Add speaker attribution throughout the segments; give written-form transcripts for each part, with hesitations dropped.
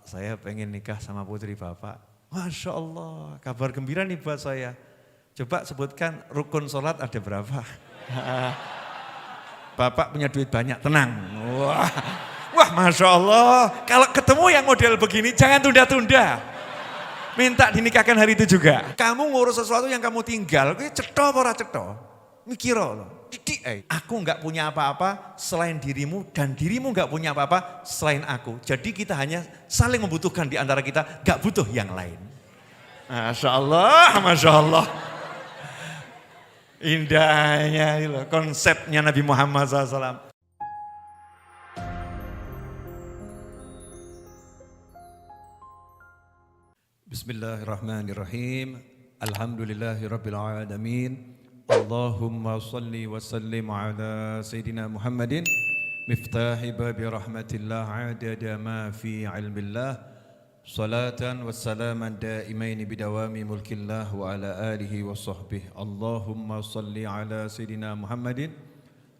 Speaker 1: saya pengen nikah sama putri Bapak. Masya Allah, kabar gembira nih buat saya. Coba sebutkan rukun sholat ada berapa? Bapak punya duit banyak, tenang. Wah, Masya Allah, kalau ketemu yang model begini jangan tunda-tunda. Minta dinikahkan hari itu juga. Kamu ngurus sesuatu yang kamu tinggal, cetha apa ora cetha? Mikir loh, didik aku enggak punya apa-apa selain dirimu dan dirimu enggak punya apa-apa selain aku. Jadi kita hanya saling membutuhkan di antara kita, enggak butuh yang lain. Masya Allah, Masya Allah. Indahnya itu konsepnya Nabi Muhammad SAW. Bismillahirrahmanirrahim. Alhamdulillahirabbil alamin. Allahumma salli wa sallim ala sayyidina Muhammadin miftahi babi rahmatillah adada ma fi ilmillah. Salatan wa salaman daimaini bidawami mulkillah wa ala alihi wa sahbihi. Allahumma salli ala sayyidina Muhammadin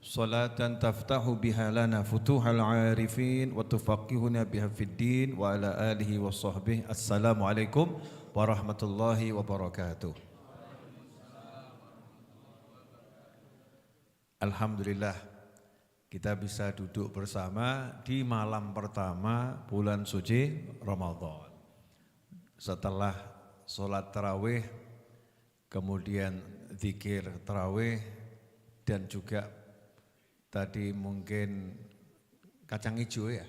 Speaker 1: salatan taftahu biha lana futuhal arifin wa tufaqihuna biha fid din wa ala alihi wa sahbihi. Assalamualaikum warahmatullahi wabarakatuh. Alhamdulillah kita bisa duduk bersama di malam pertama bulan suci Ramadan. Setelah sholat tarawih, kemudian zikir tarawih, dan juga tadi mungkin kacang hijau ya.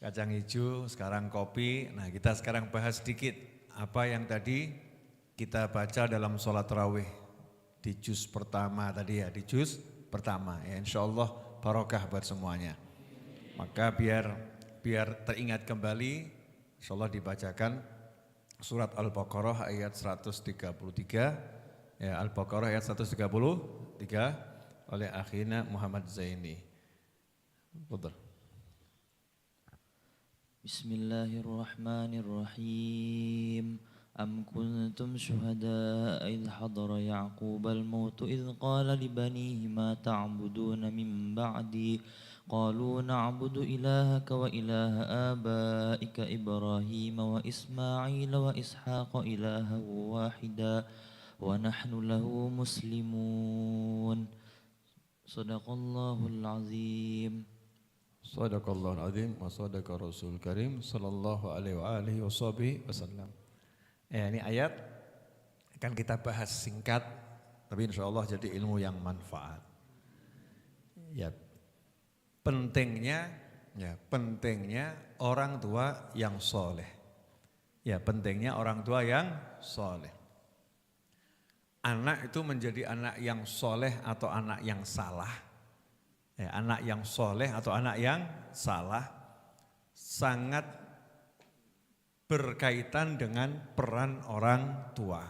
Speaker 1: Kacang hijau, sekarang kopi. Nah, kita sekarang bahas sedikit apa yang tadi kita baca dalam sholat tarawih di juz pertama tadi ya, di juz pertama ya, insya Allah barokah buat semuanya. Maka biar teringat kembali, insya Allah dibacakan surat Al-Baqarah ayat 133 ya, Al-Baqarah ayat 133 oleh akhina Muhammad Zaini. Betul.
Speaker 2: Bismillahirrahmanirrahim. أم كنتم شهداء إذ حضر يعقوب الموت إذ قال لبنيه ما تعبدون من بعدي قالوا نعبد إلهك وإله آبائك إبراهيم وإسماعيل وإسحاق إلها واحدا ونحن له مسلمون صدق الله العظيم.
Speaker 1: Sadaqallahul azim wa sadaqa rasul karim sallallahu alaihi wa alihi wasallam. Ya, ini ayat akan kita bahas singkat, tapi insya Allah jadi ilmu yang manfaat. Ya, pentingnya orang tua yang soleh. Ya, pentingnya orang tua yang soleh. Anak itu menjadi anak yang soleh atau anak yang salah. Ya, anak yang soleh atau anak yang salah sangat berkaitan dengan peran orang tua.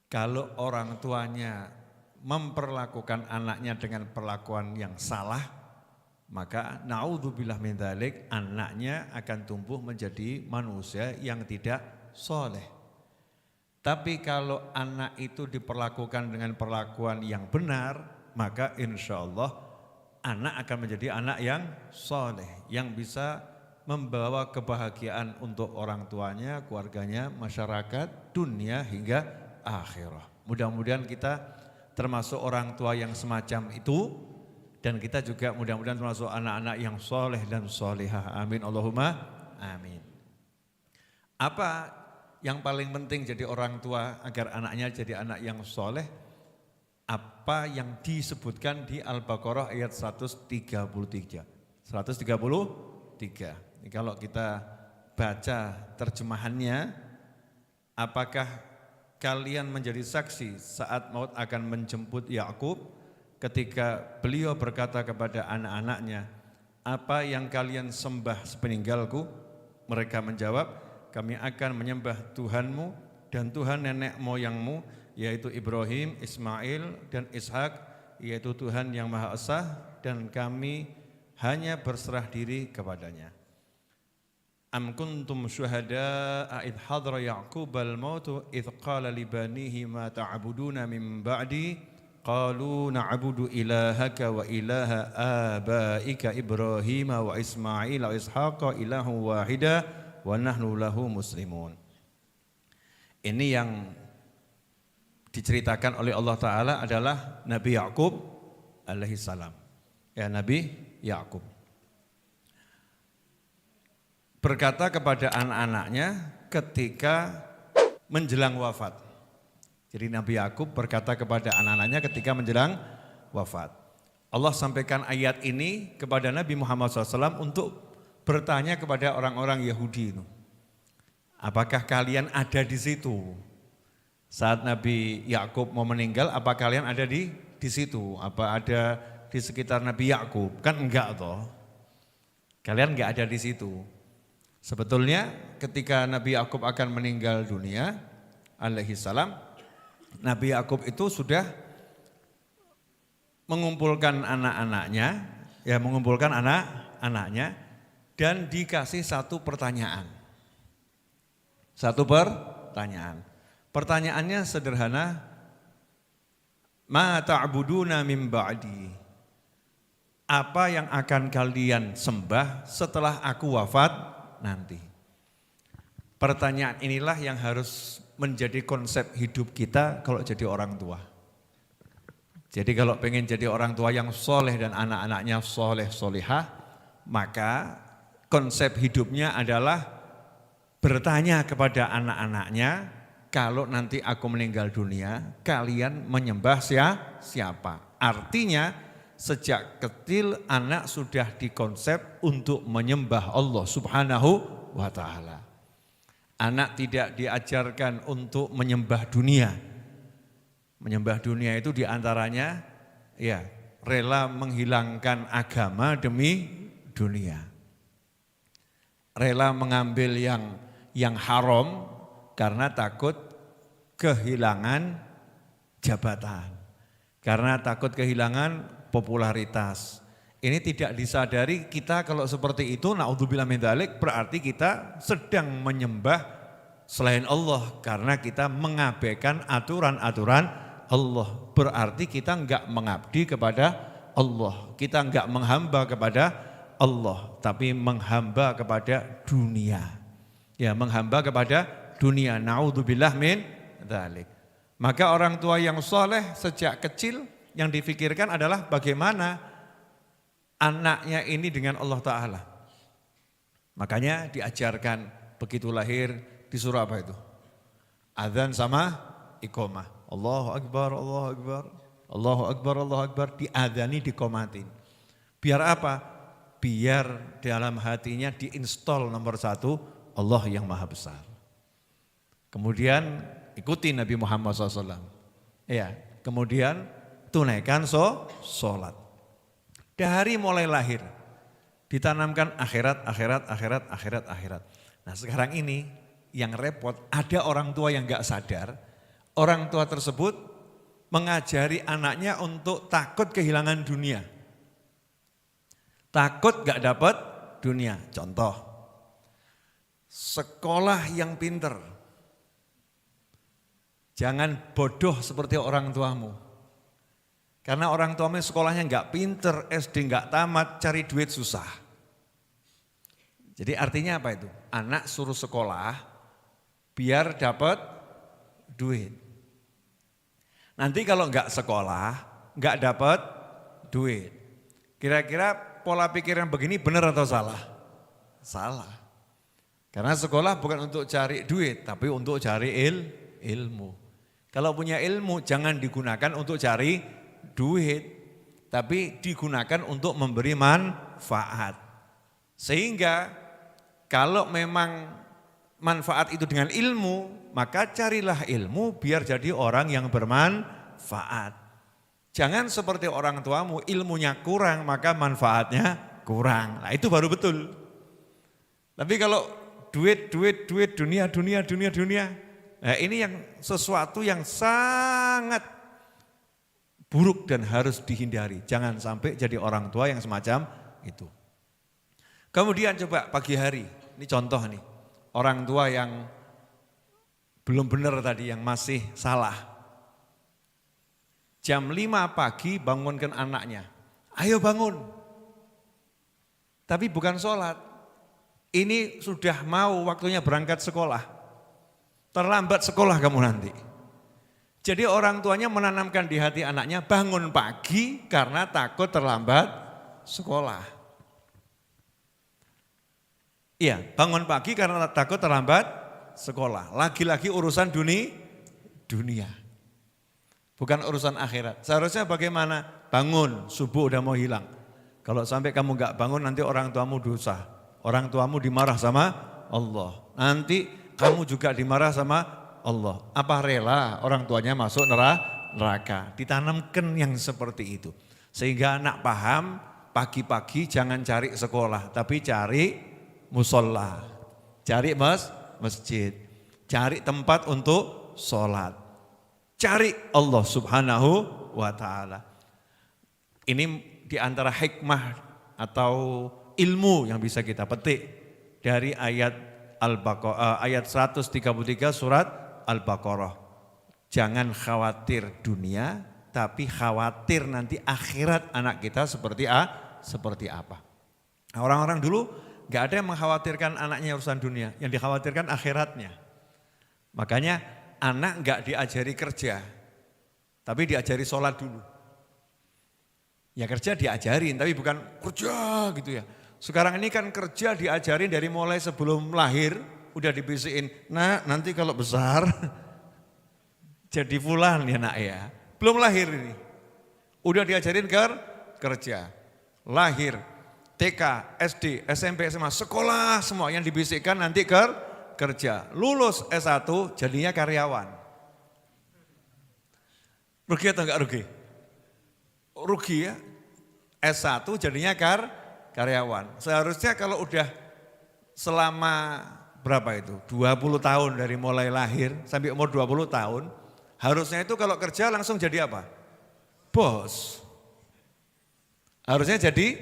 Speaker 1: Kalau orang tuanya memperlakukan anaknya dengan perlakuan yang salah, maka naudzubillah min dzalik, anaknya akan tumbuh menjadi manusia yang tidak soleh. Tapi kalau anak itu diperlakukan dengan perlakuan yang benar, maka insya Allah anak akan menjadi anak yang soleh, yang bisa membawa kebahagiaan untuk orang tuanya, keluarganya, masyarakat, dunia hingga akhirah. Mudah-mudahan kita termasuk orang tua yang semacam itu, dan kita juga mudah-mudahan termasuk anak-anak yang soleh dan solehah. Amin Allahumma amin. Apa yang paling penting jadi orang tua agar anaknya jadi anak yang soleh? Apa yang disebutkan di Al-Baqarah ayat 133. 133. Kalau kita baca terjemahannya, apakah kalian menjadi saksi saat maut akan menjemput Yakub ketika beliau berkata kepada anak-anaknya, apa yang kalian sembah sepeninggalku? Mereka menjawab, kami akan menyembah Tuhanmu dan Tuhan nenek moyangmu, yaitu Ibrahim, Ismail dan Ishak, yaitu Tuhan yang Maha Esa, dan kami hanya berserah diri kepadanya. Am kuntum syuhada'a idh hadra Ya'qubal mautu idh qala li banihi ma ta'buduna min ba'di qalu na'budu ilahaka wa ilaha abaika Ibrahim wa Ismail wa Ishaqa ilahu wahida wa nahnu lahu muslimun. Ini yang diceritakan oleh Allah Ta'ala adalah Nabi Yakub alaihi salam. Ya, Nabi Yakub berkata kepada anak-anaknya ketika menjelang wafat. Jadi Nabi Yakub berkata kepada anak-anaknya ketika menjelang wafat. Allah sampaikan ayat ini kepada Nabi Muhammad SAW untuk bertanya kepada orang-orang Yahudi itu. Apakah kalian ada di situ? Saat Nabi Yakub mau meninggal, apa kalian ada di situ? Apa ada di sekitar Nabi Yakub? Kan enggak toh. Kalian enggak ada di situ. Sebetulnya ketika Nabi Yakub akan meninggal dunia alaihi salam, Nabi Yakub itu sudah mengumpulkan anak-anaknya, dan dikasih satu pertanyaan. Satu pertanyaan. Pertanyaannya sederhana, ma ta'buduna min ba'di? Apa yang akan kalian sembah setelah aku wafat nanti? Pertanyaan inilah yang harus menjadi konsep hidup kita kalau jadi orang tua. Jadi kalau pengen jadi orang tua yang soleh dan anak-anaknya soleh solehah, maka konsep hidupnya adalah bertanya kepada anak-anaknya, kalau nanti aku meninggal dunia, kalian menyembah siapa? Artinya sejak kecil anak sudah dikonsep untuk menyembah Allah Subhanahu wa ta'ala. Anak tidak diajarkan untuk menyembah dunia. Menyembah dunia itu diantaranya ya rela menghilangkan agama demi dunia. Rela mengambil yang haram karena takut kehilangan jabatan. Karena takut kehilangan popularitas. Ini tidak disadari kita kalau seperti itu, naudzubillah min dzalik, berarti kita sedang menyembah selain Allah karena kita mengabaikan aturan-aturan Allah. Berarti kita enggak mengabdi kepada Allah, kita enggak menghamba kepada Allah, tapi menghamba kepada dunia. Ya, menghamba kepada dunia. Naudzubillah min dzalik. Maka orang tua yang soleh sejak kecil yang difikirkan adalah bagaimana anaknya ini dengan Allah Ta'ala. Makanya diajarkan begitu lahir disuruh apa itu? Adzan sama iqamah. Allahu Akbar, Allahu Akbar, Allahu Akbar, Allahu Akbar, diadzani, dikomatin. Biar apa? Biar dalam hatinya diinstal nomor satu, Allah yang Maha Besar. Kemudian ikuti Nabi Muhammad SAW. Ya, kemudian tunaikan sholat. Dari mulai lahir ditanamkan akhirat. Nah sekarang ini yang repot, ada orang tua yang gak sadar, orang tua tersebut mengajari anaknya untuk takut kehilangan dunia. Takut gak dapat dunia. Contoh, sekolah yang pinter. Jangan bodoh seperti orang tuamu. Karena orang tuamu sekolahnya enggak pinter, SD enggak tamat, cari duit susah. Jadi artinya apa itu? Anak suruh sekolah biar dapat duit. Nanti kalau enggak sekolah, enggak dapat duit. Kira-kira pola pikir yang begini benar atau salah? Salah. Karena sekolah bukan untuk cari duit, tapi untuk cari ilmu. Kalau punya ilmu jangan digunakan untuk cari duit, tapi digunakan untuk memberi manfaat. Sehingga kalau memang manfaat itu dengan ilmu, maka carilah ilmu biar jadi orang yang bermanfaat. Jangan seperti orang tuamu, ilmunya kurang maka manfaatnya kurang. Nah itu baru betul. Tapi kalau duit, dunia. Nah ini yang sesuatu yang sangat buruk dan harus dihindari. Jangan sampai jadi orang tua yang semacam itu. Kemudian coba pagi hari, ini contoh nih. Orang tua yang belum benar tadi, yang masih salah. Jam 5 pagi bangunkan anaknya. Ayo bangun. Tapi bukan sholat. Ini sudah mau waktunya berangkat sekolah. Terlambat sekolah kamu nanti. Jadi orang tuanya menanamkan di hati anaknya bangun pagi karena takut terlambat sekolah. Iya, bangun pagi karena takut terlambat sekolah. Lagi-lagi urusan dunia. Bukan urusan akhirat. Seharusnya bagaimana? Bangun, subuh udah mau hilang. Kalau sampai kamu gak bangun nanti orang tuamu dosa. Orang tuamu dimarah sama Allah. Nanti kamu juga dimarah sama Allah. Apa rela orang tuanya masuk neraka? Ditanamkan yang seperti itu. Sehingga anak paham pagi-pagi jangan cari sekolah. Tapi cari musola. Cari masjid. Cari tempat untuk sholat. Cari Allah subhanahu wa ta'ala. Ini diantara hikmah atau ilmu yang bisa kita petik dari ayat ayat 133 surat Al-Baqarah. Jangan khawatir dunia, tapi khawatir nanti akhirat anak kita seperti apa. Orang-orang dulu gak ada yang mengkhawatirkan anaknya urusan dunia, yang dikhawatirkan akhiratnya. Makanya anak gak diajari kerja, tapi diajari sholat dulu. Ya kerja diajarin, tapi bukan kerja gitu ya. Sekarang ini kan kerja diajarin dari mulai sebelum lahir, udah dibisikin, nah nanti kalau besar jadi fulan ya nak ya. Belum lahir ini, udah diajarin kerja. Lahir, TK, SD, SMP, SMA, sekolah semua yang dibisikkan nanti kerja. Lulus S1 jadinya karyawan. Rugi atau enggak rugi? Rugi ya. S1 jadinya karyawan. Seharusnya kalau udah selama berapa itu? 20 tahun dari mulai lahir sampai umur 20 tahun. Harusnya itu kalau kerja langsung jadi apa? Bos. Harusnya jadi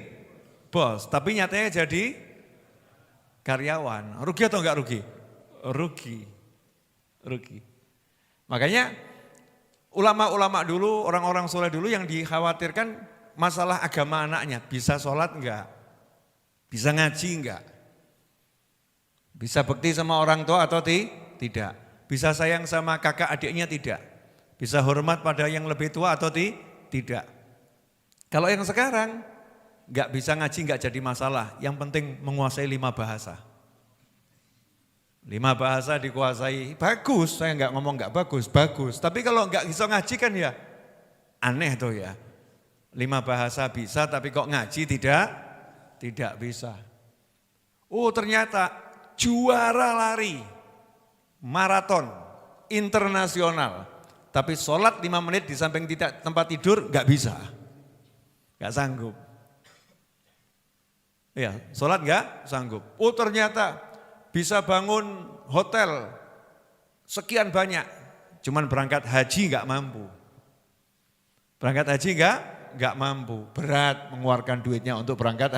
Speaker 1: bos. Tapi nyatanya jadi karyawan. Rugi atau enggak rugi? Rugi. Makanya ulama-ulama dulu, orang-orang soleh dulu yang dikhawatirkan masalah agama anaknya. Bisa sholat enggak? Bisa ngaji enggak? Bisa bekti sama orang tua atau tidak? Bisa sayang sama kakak adiknya tidak? Bisa hormat pada yang lebih tua atau tidak? Kalau yang sekarang enggak bisa ngaji enggak jadi masalah. Yang penting menguasai 5 bahasa. 5 bahasa dikuasai, bagus, saya enggak ngomong enggak bagus. Tapi kalau enggak bisa ngaji kan ya aneh tuh ya. 5 bahasa bisa tapi kok ngaji tidak bisa. Oh ternyata juara lari, maraton, internasional. Tapi sholat 5 menit di samping tempat tidur enggak bisa, enggak sanggup. Ya, sholat enggak sanggup. Oh ternyata bisa bangun hotel sekian banyak, cuman berangkat haji enggak mampu. Berangkat haji enggak mampu, berat mengeluarkan duitnya untuk berangkat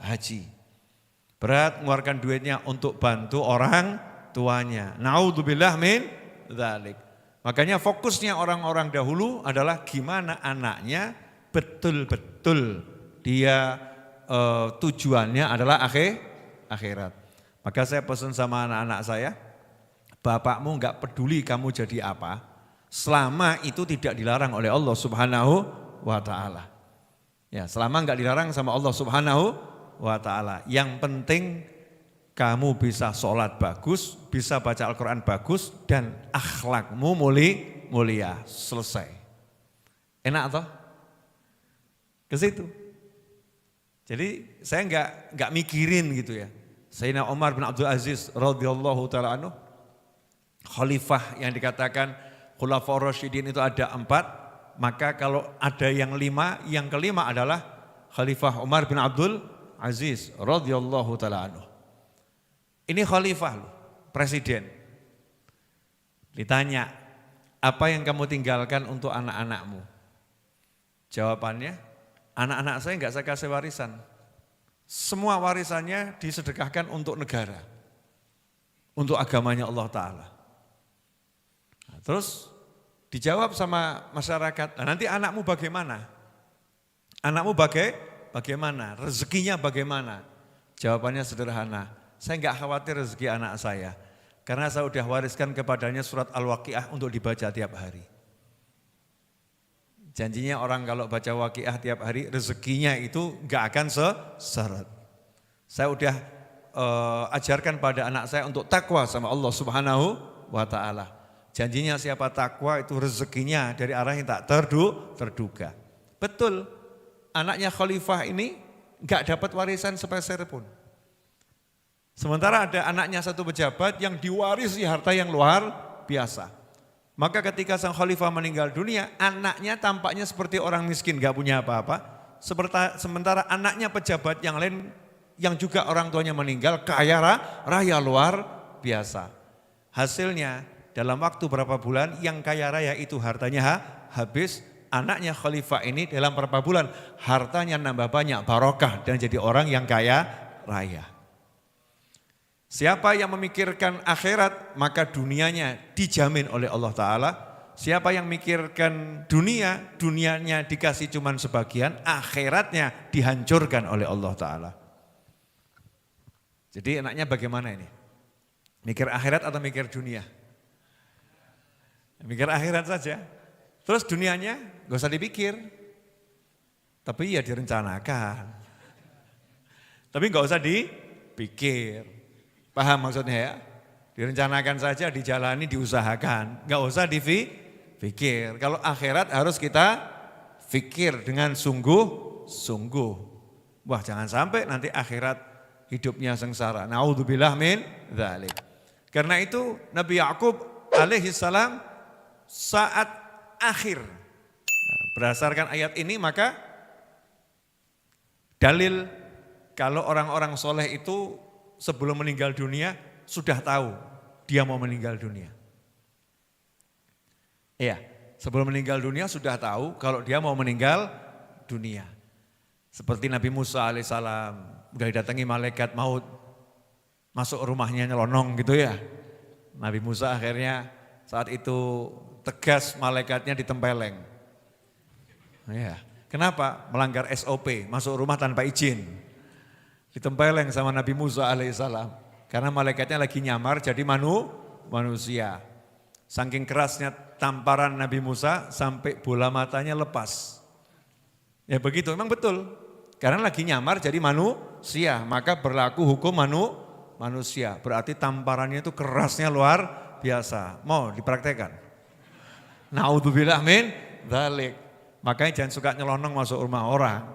Speaker 1: haji. Berat mengeluarkan duitnya untuk bantu orang tuanya. Naudzubillah min dzalik. Makanya fokusnya orang-orang dahulu adalah gimana anaknya betul-betul dia tujuannya adalah akhirat. Maka saya pesan sama anak-anak saya, bapakmu enggak peduli kamu jadi apa, selama itu tidak dilarang oleh Allah Subhanahu wa ta'ala. Ya, selama enggak dilarang sama Allah Subhanahu wa ta'ala. Yang penting kamu bisa sholat bagus, bisa baca Al-Quran bagus, dan akhlakmu mulia. Selesai. Enak toh? Ke situ. Jadi saya enggak mikirin gitu ya. Sayyidina Umar bin Abdul Aziz radhiyallahu ta'ala anhu, khalifah yang dikatakan Khulafaur Rasyidin itu ada 4, maka kalau ada yang 5, yang kelima adalah Khalifah Umar bin Abdul Aziz radhiyallahu ta'ala anhu. Ini khalifah loh, presiden. Ditanya, apa yang kamu tinggalkan untuk anak-anakmu? Jawabannya, anak-anak saya enggak saya kasih warisan. Semua warisannya disedekahkan untuk negara, untuk agamanya Allah Ta'ala. Nah, terus Dijawab sama masyarakat, nah, nanti anakmu bagaimana? Anakmu bagaimana? Rezekinya bagaimana? Jawabannya sederhana, saya enggak khawatir rezeki anak saya. Karena saya sudah wariskan kepadanya surat Al-Waqiah untuk dibaca tiap hari. Janjinya orang kalau baca Waqiah tiap hari, rezekinya itu enggak akan seret. Saya sudah ajarkan pada anak saya untuk takwa sama Allah Subhanahu wa Ta'ala. Janjinya siapa takwa itu rezekinya dari arah yang tak terduga. Betul, anaknya khalifah ini enggak dapat warisan sepeser pun. Sementara ada anaknya satu pejabat yang diwarisi harta yang luar biasa. Maka ketika sang khalifah meninggal dunia, anaknya tampaknya seperti orang miskin, enggak punya apa-apa. Sementara anaknya pejabat yang lain yang juga orang tuanya meninggal, kaya raya luar biasa. Hasilnya dalam waktu berapa bulan yang kaya raya itu hartanya habis, anaknya khalifah ini dalam berapa bulan hartanya nambah banyak, barokah dan jadi orang yang kaya raya. Siapa yang memikirkan akhirat maka dunianya dijamin oleh Allah Ta'ala. Siapa yang memikirkan dunia, dunianya dikasih cuman sebagian, akhiratnya dihancurkan oleh Allah Ta'ala. Jadi anaknya bagaimana ini? Mikir akhirat atau mikir dunia? Mikir akhirat saja. Terus dunianya gak usah dipikir. Tapi ya direncanakan. Tapi gak usah dipikir. Paham maksudnya ya? Direncanakan saja, dijalani, diusahakan. Gak usah dipikir. Kalau akhirat harus kita pikir dengan sungguh-sungguh. Wah, jangan sampai nanti akhirat hidupnya sengsara. Naudzubillah min dzalik. Karena itu Nabi Yakub alaihi salam saat akhir. Nah, berdasarkan ayat ini maka dalil kalau orang-orang soleh itu sebelum meninggal dunia sudah tahu dia mau meninggal dunia. Iya, sebelum meninggal dunia sudah tahu kalau dia mau meninggal dunia. Seperti Nabi Musa alaihissalam, udah didatangi malaikat maut, masuk rumahnya nyelonong gitu ya. Nabi Musa akhirnya saat itu tegas malaikatnya ditempeleng. Ya. Kenapa? Melanggar SOP, masuk rumah tanpa izin. Ditempeleng sama Nabi Musa alaihissalam. Karena malaikatnya lagi nyamar jadi manusia. Saking kerasnya tamparan Nabi Musa sampai bola matanya lepas. Ya begitu, memang betul. Karena lagi nyamar jadi manusia, maka berlaku hukum manusia. Berarti tamparannya itu kerasnya luar biasa. Mau dipraktekkan? Naudzubillah min dzalik. Makanya jangan suka nyelonong masuk rumah orang.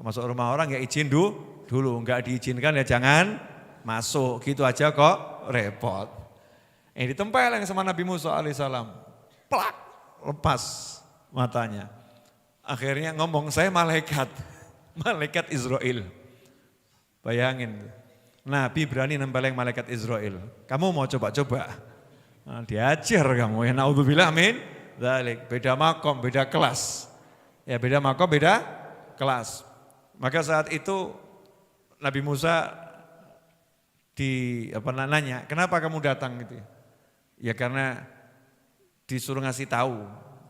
Speaker 1: Masuk rumah orang ya izin dulu, enggak diizinkan ya jangan masuk. Gitu aja kok repot. Ini ditempeleng sama Nabi Musa alaihissalam. Plak, lepas matanya. Akhirnya ngomong, saya malaikat Israel. Bayangin, Nabi berani nempeleng malaikat Israel. Kamu mau coba-coba? Nah, diajar kamu ya, naudzubillah min dzalik. Beda makom, beda kelas. Ya beda makom, beda kelas. Maka saat itu Nabi Musa nanya, kenapa kamu datang gitu ya? Ya karena disuruh ngasih tahu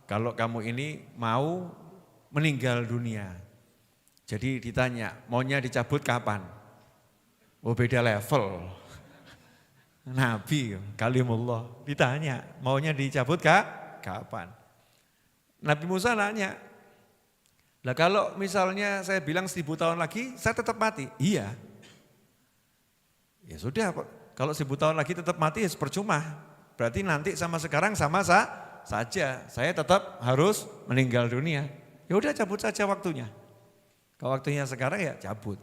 Speaker 1: kalau kamu ini mau meninggal dunia. Jadi ditanya, maunya dicabut kapan? Oh beda level. Nabi kalimullah ditanya, maunya dicabut kapan? Nabi Musa nanya, lah kalau misalnya saya bilang 1000 tahun lagi, saya tetap mati. Iya. Ya sudah, kalau 1000 tahun lagi tetap mati ya percuma. Berarti nanti sama sekarang sama saja. Saya tetap harus meninggal dunia. Ya udah cabut saja waktunya. Kalau waktunya sekarang ya cabut.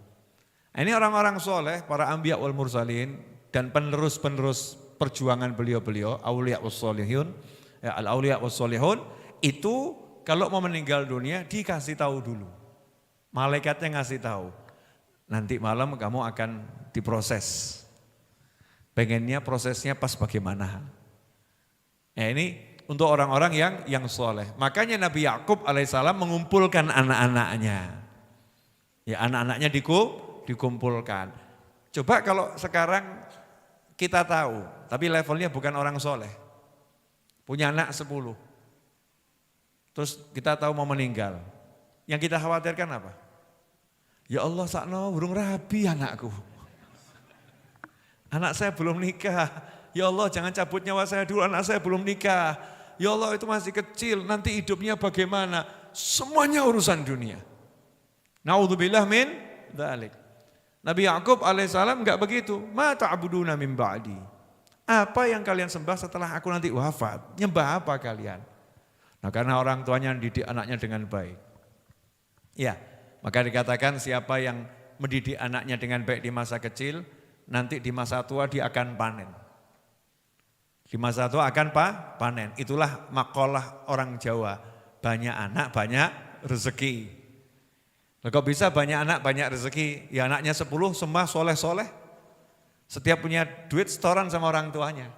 Speaker 1: Nah, ini orang-orang soleh, para anbiya wal mursalin dan penerus-penerus perjuangan beliau-beliau, auliya wassolihun, ya, al-auliya wassolihun, itu kalau mau meninggal dunia dikasih tahu dulu. Malaikatnya ngasih tahu. Nanti malam kamu akan diproses. Pengennya prosesnya pas bagaimana. Ya ini untuk orang-orang yang soleh. Makanya Nabi Yakub alaihissalam mengumpulkan anak-anaknya. Ya anak-anaknya dikumpulkan. Coba kalau sekarang kita tahu, tapi levelnya bukan orang soleh. Punya anak 10. Terus kita tahu mau meninggal. Yang kita khawatirkan apa? Ya Allah sakno burung rabi anakku. Anak saya belum nikah. Ya Allah jangan cabut nyawa saya dulu, anak saya belum nikah. Ya Allah itu masih kecil, nanti hidupnya bagaimana? Semuanya urusan dunia. Na'udzubillah min dzalik. Nabi Yakub alaihissalam enggak begitu. Ma ta'buduna min ba'di. Apa yang kalian sembah setelah aku nanti wafat? Nyembah apa kalian? Nah karena orang tuanya mendidik anaknya dengan baik. Ya, maka dikatakan siapa yang mendidik anaknya dengan baik di masa kecil, nanti di masa tua dia akan panen. Di masa tua akan panen. Itulah makalah orang Jawa. Banyak anak, banyak rezeki. Nah, kok bisa banyak anak, banyak rezeki? Ya anaknya 10 semua soleh-soleh. Setiap punya duit setoran sama orang tuanya.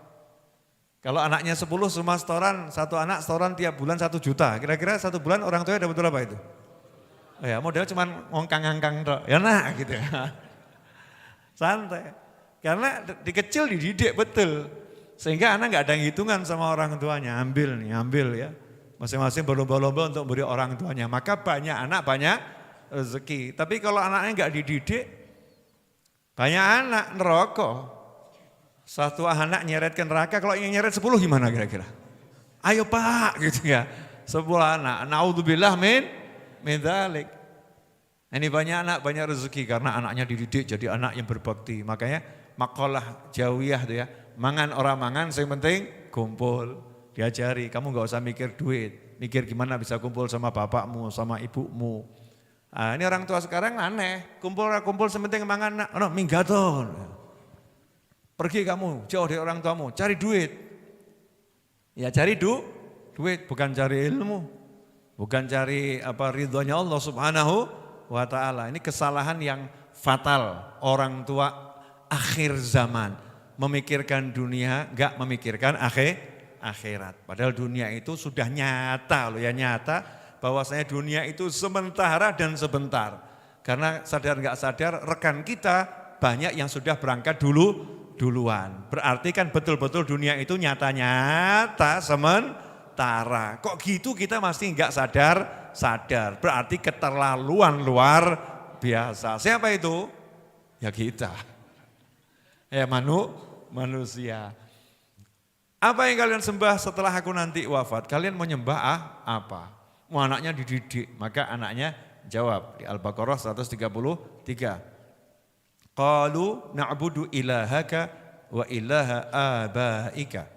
Speaker 1: Kalau anaknya 10 semua setoran, satu anak setoran tiap bulan 1 juta. Kira-kira 1 bulan orang tuanya dapat berapa itu? Oh ya modal cuma ngongkang-ngangkang tok. Ya nah gitu ya. Santai. Karena di kecil dididik betul. Sehingga anak enggak ada hitungan sama orang tuanya. Ambil nih, ambil ya. Masing-masing berlomba-lomba untuk beri orang tuanya. Maka banyak anak, banyak rezeki. Tapi kalau anaknya enggak dididik, banyak anak neraka. Satu anak nyeret ke neraka, kalau yang nyeret 10 gimana kira-kira? Ayo Pak gitu ya. 10 anak. Naudzubillah min dzalik. Ini banyak anak, banyak rezeki karena anaknya dididik jadi anak yang berbakti. Makanya makalah jawiyah tuh ya. Mangan orang mangan, yang penting kumpul. Diajari, kamu gak usah mikir duit. Mikir gimana bisa kumpul sama bapakmu, sama ibumu. Nah, ini orang tua sekarang aneh. Kumpul sementing mangan, no, minggaton. Pergi kamu, jauh dari orang tuamu, cari duit. Ya cari duit, bukan cari ilmu. Bukan cari ridhonya Allah subhanahu wa ta'ala. Ini kesalahan yang fatal orang tua akhir zaman. Memikirkan dunia, enggak memikirkan akhirat. Padahal dunia itu sudah nyata loh ya, nyata bahwasanya dunia itu sementara dan sebentar. Karena sadar enggak sadar rekan kita banyak yang sudah berangkat duluan. Berarti kan betul-betul dunia itu nyata-nyata sementara. Kok gitu kita masih enggak sadar. Berarti keterlaluan luar biasa. Siapa itu? Ya kita. Ya manusia. Apa yang kalian sembah setelah aku nanti wafat? Kalian mau nyembah apa? Mau anaknya dididik, maka anaknya jawab di Al-Baqarah 133. Qalu na'budu ilahaka wa ilaha abaika.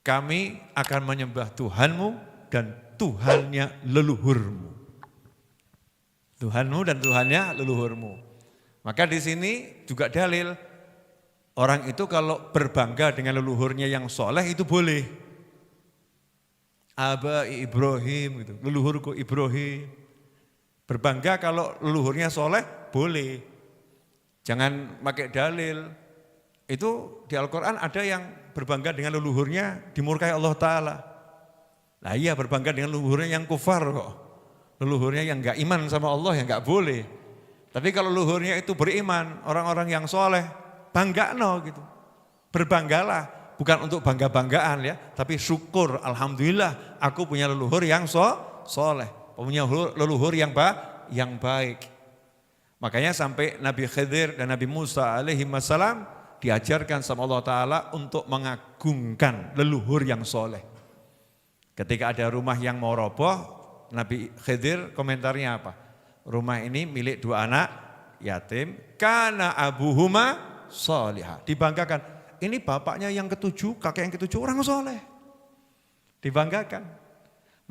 Speaker 1: Kami akan menyembah Tuhanmu dan Tuhannya leluhurmu. Tuhanmu dan Tuhannya leluhurmu. Maka di sini juga dalil orang itu kalau berbangga dengan leluhurnya yang soleh itu boleh. Aba Ibrahim gitu, leluhurku Ibrahim. Berbangga kalau leluhurnya soleh boleh. Jangan pakai dalil. Itu di Al-Quran ada yang berbangga dengan leluhurnya dimurkai Allah Ta'ala. Nah iya berbangga dengan leluhurnya yang kufar kok. Leluhurnya yang enggak iman sama Allah yang enggak boleh. Tapi kalau leluhurnya itu beriman, orang-orang yang soleh, bangga gitu. Berbanggalah, bukan untuk bangga-banggaan ya, tapi syukur, alhamdulillah aku punya leluhur yang soleh, punya leluhur yang baik. Makanya sampai Nabi Khidir dan Nabi Musa alaihi wassalam diajarkan sama Allah Ta'ala untuk mengagungkan leluhur yang soleh. Ketika ada rumah yang mau roboh, Nabi Khidir komentarnya apa? Rumah ini milik 2 anak yatim, kana abuhuma sholihah. Dibanggakan, ini bapaknya yang ke-7, kakek yang ke-7 orang soleh. Dibanggakan.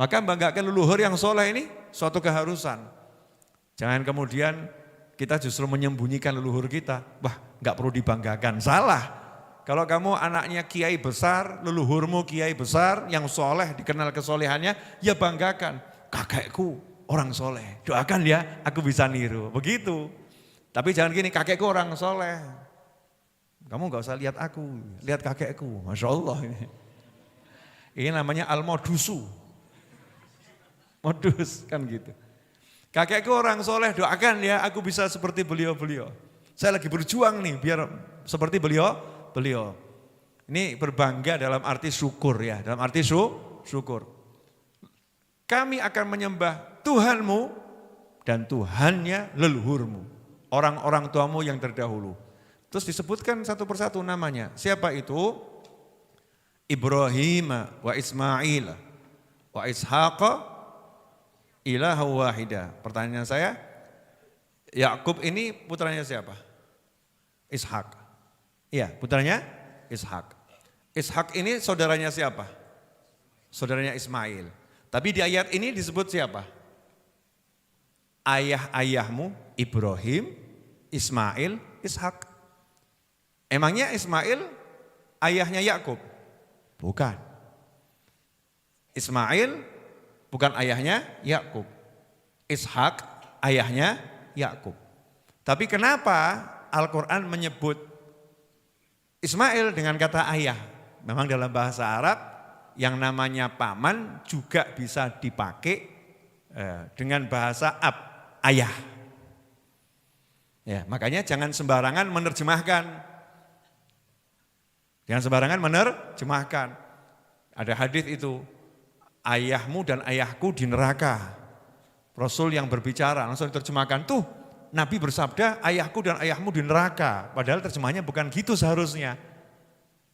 Speaker 1: Maka banggakan leluhur yang soleh ini suatu keharusan. Jangan kemudian kita justru menyembunyikan leluhur kita. Wah, enggak perlu dibanggakan. Salah. Kalau kamu anaknya kiai besar, leluhurmu kiai besar, yang soleh, dikenal kesolehannya, ya banggakan. Kakekku orang soleh, doakan ya aku bisa niru, begitu. Tapi jangan gini, kakekku orang soleh. Kamu gak usah lihat aku, lihat kakekku, Masya Allah. Ini namanya al-modusu. Modus kan gitu. Kakekku orang soleh, doakan ya aku bisa seperti beliau-beliau. Saya lagi berjuang nih biar seperti beliau. Ini berbangga dalam arti syukur ya, dalam arti syukur. Kami akan menyembah Tuhanmu dan Tuhannya leluhurmu, orang-orang tuamu yang terdahulu. Terus disebutkan satu persatu namanya. Siapa itu? Ibrahim wa Ismail wa Ishaq ilaha wahida. Pertanyaan saya, Yakub ini putranya siapa? Ishak. Iya, putranya Ishak. Ishak ini saudaranya siapa? Saudaranya Ismail. Tapi di ayat ini disebut siapa? Ayah-ayahmu Ibrahim, Ismail, Ishak. Emangnya Ismail ayahnya Yakub? Bukan. Ismail bukan ayahnya Yakub. Ishak ayahnya Yakub. Tapi kenapa Al-Quran menyebut Ismail dengan kata ayah? Memang dalam bahasa Arab yang namanya paman juga bisa dipakai dengan bahasa ab, ayah. Ya, makanya jangan sembarangan menerjemahkan. Jangan sembarangan menerjemahkan. Ada hadis itu, ayahmu dan ayahku di neraka. Rasul yang berbicara langsung diterjemahkan, tuh Nabi bersabda ayahku dan ayahmu di neraka. Padahal terjemahnya bukan gitu seharusnya.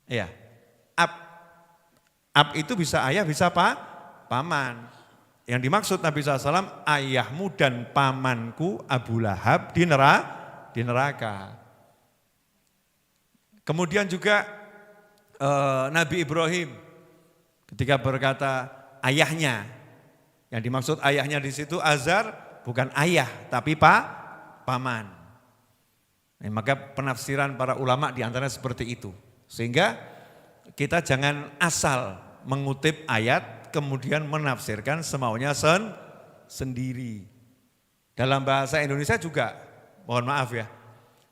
Speaker 1: Ya, ab itu bisa ayah, bisa paman. Yang dimaksud Nabi SAW, ayahmu dan pamanku Abu Lahab di neraka. Kemudian juga Nabi Ibrahim ketika berkata ayahnya, yang dimaksud ayahnya di situ Azar bukan ayah tapi paman. Nah, maka penafsiran para ulama diantaranya seperti itu. Sehingga kita jangan asal mengutip ayat kemudian menafsirkan semaunya sendiri. Dalam bahasa Indonesia juga, mohon maaf ya,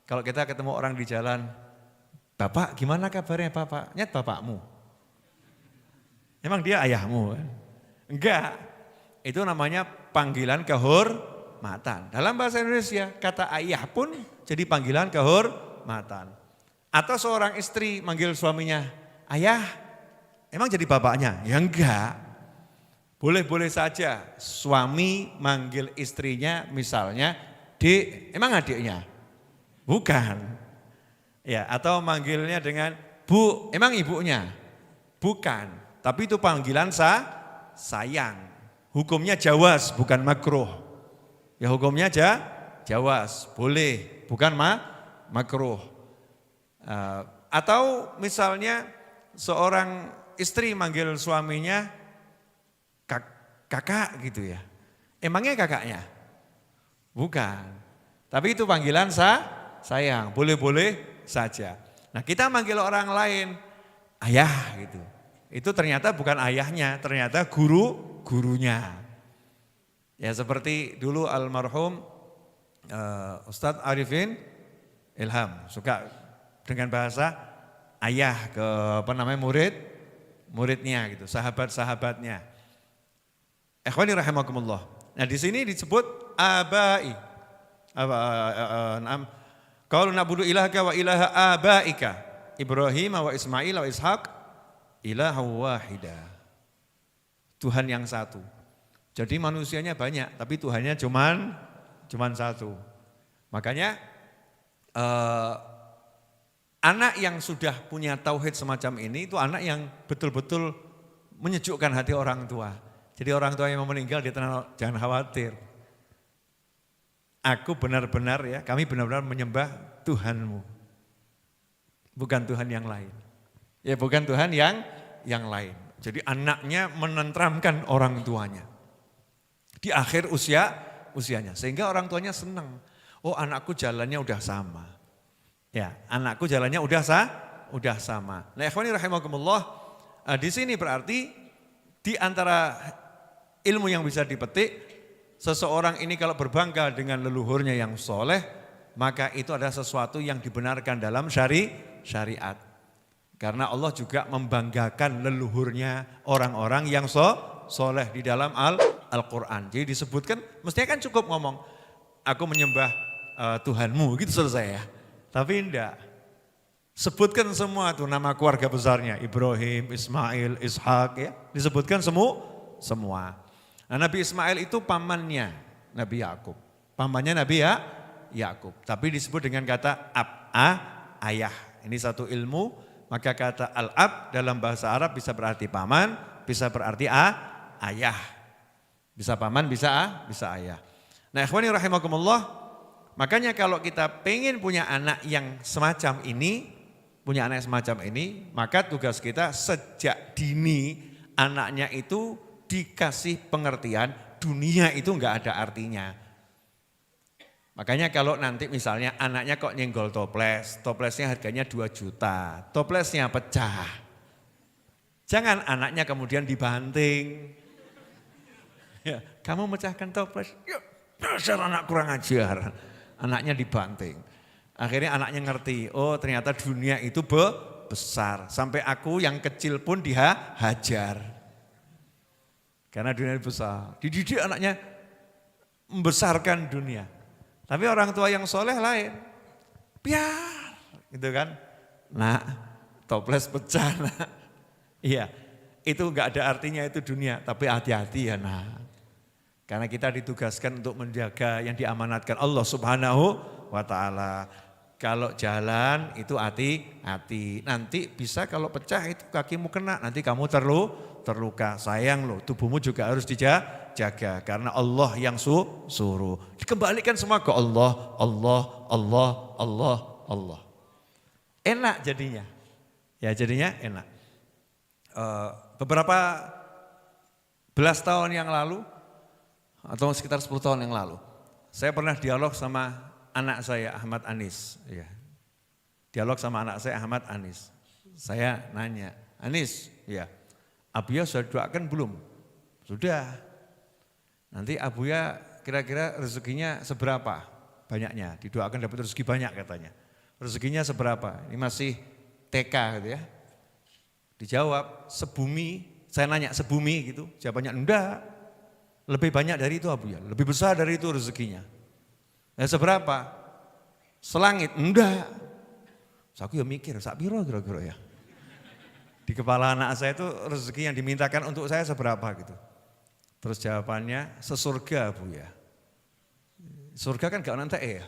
Speaker 1: kalau kita ketemu orang di jalan, Bapak gimana kabarnya Bapak? Nyat bapakmu. Emang dia ayahmu? Enggak, itu namanya panggilan kehormatan. Dalam bahasa Indonesia kata ayah pun jadi panggilan kehormatan. Atau seorang istri manggil suaminya, ayah, emang jadi bapaknya? Ya enggak. Boleh-boleh saja suami manggil istrinya misalnya, Dik, emang adiknya? Bukan. Ya, atau manggilnya dengan Bu, emang ibunya? Bukan, tapi itu panggilan sayang. Hukumnya jawaz, bukan makruh. Ya hukumnya jawaz, boleh, bukan makruh. Atau misalnya seorang istri manggil suaminya kakak gitu ya. Emangnya kakaknya? Bukan, tapi itu panggilan sayang, boleh-boleh saja. Nah kita manggil orang lain ayah gitu. Itu ternyata bukan ayahnya, ternyata gurunya. Ya seperti dulu almarhum Ustadz Arifin Ilham suka dengan bahasa ayah ke muridnya gitu, sahabat-sahabatnya. Ikhwani rahimakumullah. Nah di sini disebut abai. Qalu na'budu ilahaka wa ilaha abaika Ibrahim wa Ismail wa Ishaq ilaha wahida. Tuhan yang satu. Jadi manusianya banyak tapi Tuhannya cuman satu. Makanya anak yang sudah punya tauhid semacam ini itu anak yang betul-betul menyejukkan hati orang tua. Jadi orang tua yang mau meninggal dia jangan khawatir. Aku benar-benar ya, kami benar-benar menyembah Tuhanmu. Bukan Tuhan yang lain. Ya bukan Tuhan yang lain. Jadi anaknya menenteramkan orang tuanya. Di akhir usianya. Sehingga orang tuanya senang. Oh anakku jalannya udah sama. Ya anakku jalannya udah sama. Nah ikhwani rahimakumullah, di sini berarti di antara ilmu yang bisa dipetik, seseorang ini kalau berbangga dengan leluhurnya yang soleh, maka itu adalah sesuatu yang dibenarkan dalam syariat. Karena Allah juga membanggakan leluhurnya orang-orang yang soleh di dalam Al-Quran. Jadi disebutkan, mestinya kan cukup ngomong, aku menyembah Tuhanmu, gitu selesai ya. Tapi enggak. Sebutkan semua tuh nama keluarga besarnya, Ibrahim, Ismail, Ishak ya, disebutkan semua. Nah, Nabi Ismail itu pamannya Nabi Yakub. Pamannya Nabi Yakub, tapi disebut dengan kata ayah. Ini satu ilmu, maka kata al-ab dalam bahasa Arab bisa berarti paman, bisa berarti ayah. Bisa paman, bisa ayah. Nah, ikhwani rahimakumullah, makanya kalau kita pengen punya anak yang semacam ini, maka tugas kita sejak dini anaknya itu dikasih pengertian dunia itu enggak ada artinya. Makanya kalau nanti misalnya anaknya kok nyenggol toplesnya harganya 2 juta, toplesnya pecah. Jangan anaknya kemudian dibanting. Ya, kamu mecahkan toples, ya dasar anak kurang ajar. Anaknya dibanting. Akhirnya anaknya ngerti, oh ternyata dunia itu besar. Sampai aku yang kecil pun dihajar. Karena dunia besar. Dididik anaknya membesarkan dunia. Tapi orang tua yang soleh lain. Biar, gitu kan. Nah, toples pecah. Nah. Iya, itu enggak ada artinya itu dunia. Tapi hati-hati ya nah. Karena kita ditugaskan untuk menjaga yang diamanatkan Allah Subhanahu wa ta'ala. Kalau jalan itu hati-hati. Nanti bisa kalau pecah itu kakimu kena, nanti kamu terluka. Sayang loh, tubuhmu juga harus dijaga. Karena Allah yang suruh. Dikembalikan semua ke Allah. Enak jadinya. Ya jadinya enak. Beberapa belas tahun yang lalu, atau sekitar 10 tahun yang lalu, saya pernah dialog sama anak saya Ahmad Anis. Ya. Dialog sama anak saya Ahmad Anis. Saya nanya, Anis, ya, Abuya sudah doakan belum? Sudah. Nanti Abuya kira-kira rezekinya seberapa banyaknya? Didoakan dapat rezeki banyak katanya. Rezekinya seberapa? Ini masih TK gitu ya. Dijawab sebumi, saya nanya sebumi gitu. Jawabannya enggak. Lebih banyak dari itu Abuya, lebih besar dari itu rezekinya. Ya seberapa? Selangit? Enggak. Aku ya mikir, sakpiro kira-kira ya. Di kepala anak saya itu rezeki yang dimintakan untuk saya seberapa gitu. Terus jawabannya sesurga Bu ya. Surga kan gak nanti ya.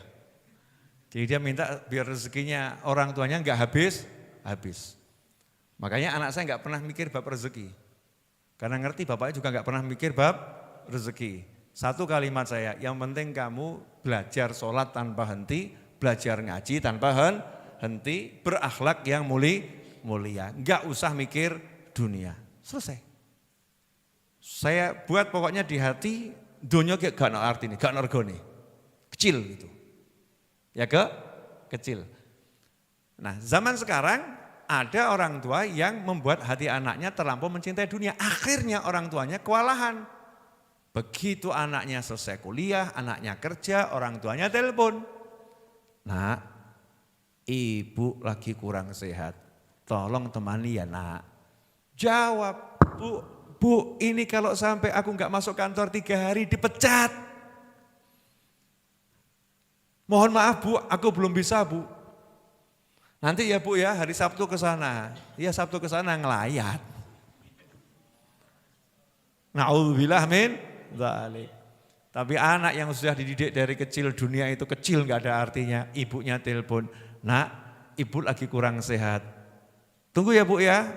Speaker 1: Jadi dia minta biar rezekinya orang tuanya gak habis. Makanya anak saya gak pernah mikir bab rezeki. Karena ngerti bapaknya juga gak pernah mikir bab rezeki. Satu kalimat saya, yang penting kamu belajar sholat tanpa henti, belajar ngaji tanpa henti, berakhlak yang mulia. Enggak usah mikir dunia. Selesai. Saya buat pokoknya di hati, dunia gak ada arti nih, gak ada regone. Kecil gitu. Ya kecil. Nah zaman sekarang ada orang tua yang membuat hati anaknya terlampau mencintai dunia. Akhirnya orang tuanya kewalahan. Begitu anaknya selesai kuliah, anaknya kerja, orang tuanya telepon. Nak, ibu lagi kurang sehat, tolong temani ya nak. Jawab, bu ini kalau sampai aku gak masuk kantor 3 hari dipecat. Mohon maaf bu, aku belum bisa bu. Nanti ya bu ya hari Sabtu ke sana. Ya Sabtu ke sana ngelayat. Na'udzubillah min dzalik. Tapi anak yang sudah dididik dari kecil, dunia itu kecil gak ada artinya. Ibunya telepon, nak ibu lagi kurang sehat. Tunggu ya bu ya,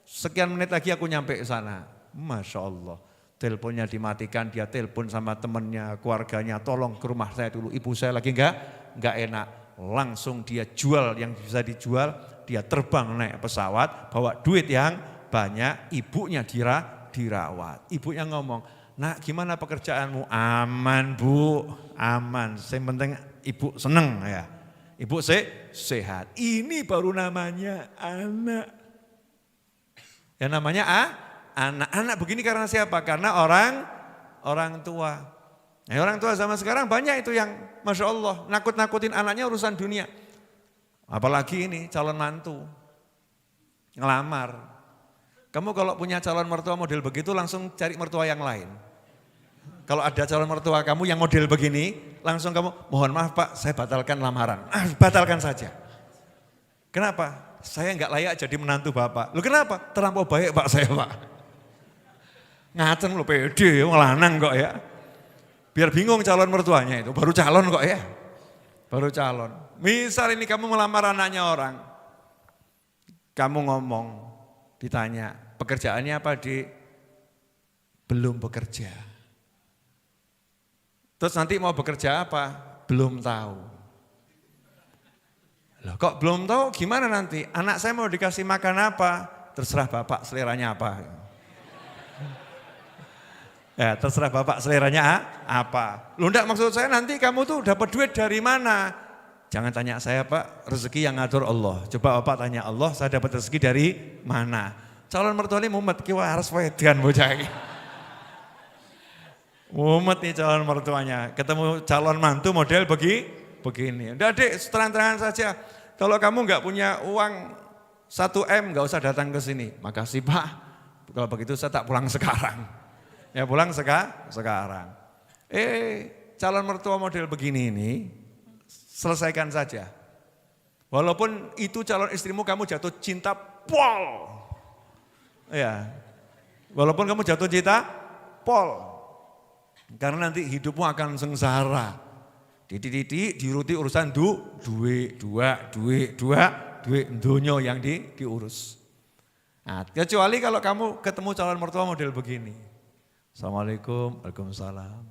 Speaker 1: sekian menit lagi aku nyampe ke sana. Masya Allah, teleponnya dimatikan, dia telepon sama temannya, keluarganya, tolong ke rumah saya dulu, ibu saya lagi gak enak. Langsung dia jual yang bisa dijual, dia terbang naik pesawat, bawa duit yang banyak, ibunya dirawat. Ibunya ngomong, nak gimana pekerjaanmu? Aman bu, aman. Yang penting ibu seneng ya. Ibu sehat. Ini baru namanya anak. Ya namanya anak. Anak begini karena siapa? Karena orang tua. Nah, orang tua zaman sekarang banyak itu yang Masya Allah nakut-nakutin anaknya urusan dunia. Apalagi ini calon mantu. Ngelamar. Kamu kalau punya calon mertua model begitu langsung cari mertua yang lain. Kalau ada calon mertua kamu yang model begini, langsung kamu, mohon maaf Pak, saya batalkan lamaran. Batalkan saja. Kenapa? Saya nggak layak jadi menantu bapak. Lu kenapa? Terlampau baik pak saya pak. Ngaceng lu pede, ngelanang kok ya. Biar bingung calon mertuanya itu, baru calon kok ya. Baru calon. Misal ini kamu melamar anaknya orang. Kamu ngomong, ditanya, pekerjaannya apa Dik? Belum bekerja. Terus nanti mau bekerja apa? Belum tahu. Loh kok belum tahu gimana nanti? Anak saya mau dikasih makan apa? Terserah bapak seleranya apa. Ya terserah bapak seleranya apa. Loh enggak maksud saya nanti kamu tuh dapat duit dari mana? Jangan tanya saya pak, rezeki yang ngatur Allah. Coba bapak tanya Allah, saya dapat rezeki dari mana? Calon mertua ini mumet, kiwa harus wedan bocah ini. Mumet nih calon mertuanya, ketemu calon mantu model begini. Udah dek, terang-terangan saja. Kalau kamu nggak punya uang 1 M, nggak usah datang ke sini. Makasih pak, kalau begitu saya tak pulang sekarang. Ya pulang sekarang. Calon mertua model begini ini, selesaikan saja. Walaupun itu calon istrimu kamu jatuh cinta, pol. Ya, walaupun kamu jatuh cinta, pol. Karena nanti hidupmu akan sengsara. Diruti urusan duit, dunia yang diurus. Nah, kecuali kalau kamu ketemu calon mertua model begini. Assalamualaikum, waalaikumsalam.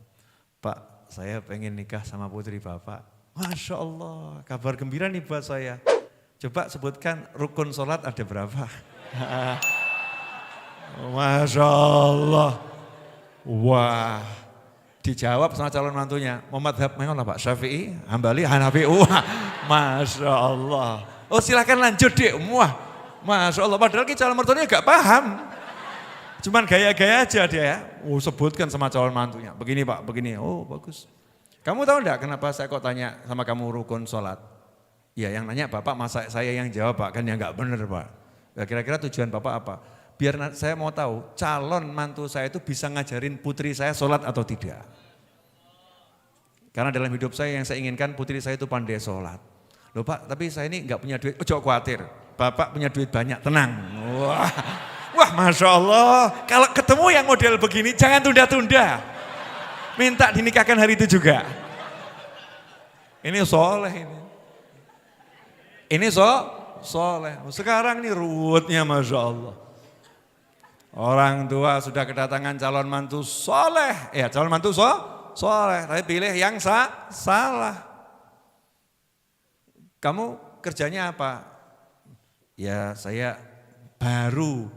Speaker 1: Pak, saya pengen nikah sama putri bapak. Masya Allah, kabar gembira nih buat saya. Coba sebutkan rukun sholat ada berapa? Masya Allah. Wah, dijawab sama calon mantunya. Mau madhab mana Pak? Syafi'i, Hambali, Hanafi. Wah, Masya Allah. Oh silahkan lanjut deh. Wah, Masya Allah. Padahal calon mertuanya gak paham. Cuman gaya-gaya aja dia ya. Sebutkan sama calon mantunya. Begini Pak, begini. Oh bagus. Kamu tahu enggak kenapa saya kok tanya sama kamu rukun sholat? Ya yang nanya Bapak, masa saya yang jawab Pak, kan ya enggak benar Pak. Ya, kira-kira tujuan Bapak apa? Biar saya mau tahu calon mantu saya itu bisa ngajarin putri saya sholat atau tidak. Karena dalam hidup saya yang saya inginkan putri saya itu pandai sholat. Loh Pak, tapi saya ini enggak punya duit. Oh jangan khawatir, Bapak punya duit banyak, tenang. Wah Masya Allah, kalau ketemu yang model begini jangan tunda-tunda. Minta dinikahkan hari itu juga. Ini soleh ini. Ini soleh. Sekarang ini ruwetnya Masya Allah. Orang tua sudah kedatangan calon mantu soleh. Ya calon mantu soleh, tapi pilih yang salah. Kamu kerjanya apa? Ya saya baru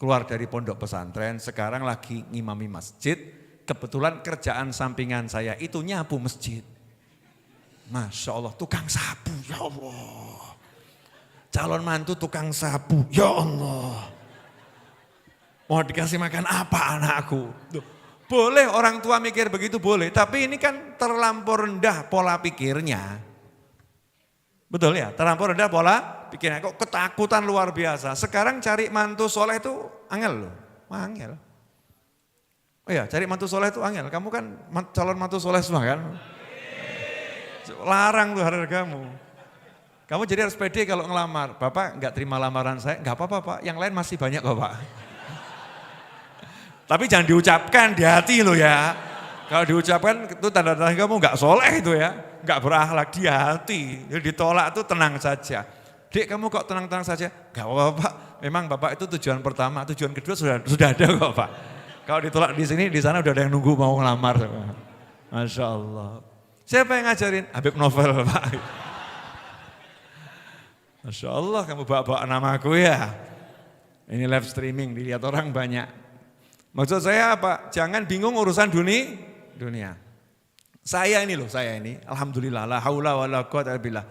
Speaker 1: keluar dari pondok pesantren, sekarang lagi ngimami masjid. Kebetulan kerjaan sampingan saya itu nyapu masjid. Masya Allah, tukang sapu, ya Allah. Calon mantu tukang sapu, ya Allah. Mau dikasih makan apa anakku? Boleh orang tua mikir begitu boleh, tapi ini kan terlampau rendah pola pikirnya. Betul ya, terlampau rendah pola pikirnya. Kok ketakutan luar biasa. Sekarang cari mantu soleh itu angel loh, angel. Oh ya, cari mantu soleh itu angel. Kamu kan calon mantu soleh semua kan? Larang tuh hargamu. Kamu jadi harus pede kalau ngelamar. Bapak enggak terima lamaran saya, enggak apa-apa Pak. Yang lain masih banyak kok Pak. Tapi jangan diucapkan di hati loh ya. Kalau diucapkan itu tanda-tanda kamu enggak soleh itu ya. Enggak berakhlak di hati. Jadi ditolak itu tenang saja. Dek kamu kok tenang-tenang saja? Enggak apa-apa Pak. Memang Bapak itu tujuan pertama, tujuan kedua sudah ada kok Pak. Kalau ditolak di sini, di sana udah ada yang nunggu mau ngelamar. Masya Allah. Siapa yang ngajarin? Habib Novel Pak. Masya Allah kamu bawa-bawa namaku ya. Ini live streaming, dilihat orang banyak. Maksud saya apa? Jangan bingung urusan dunia. Saya ini, alhamdulillah, la haula wa la quwwata illa billah.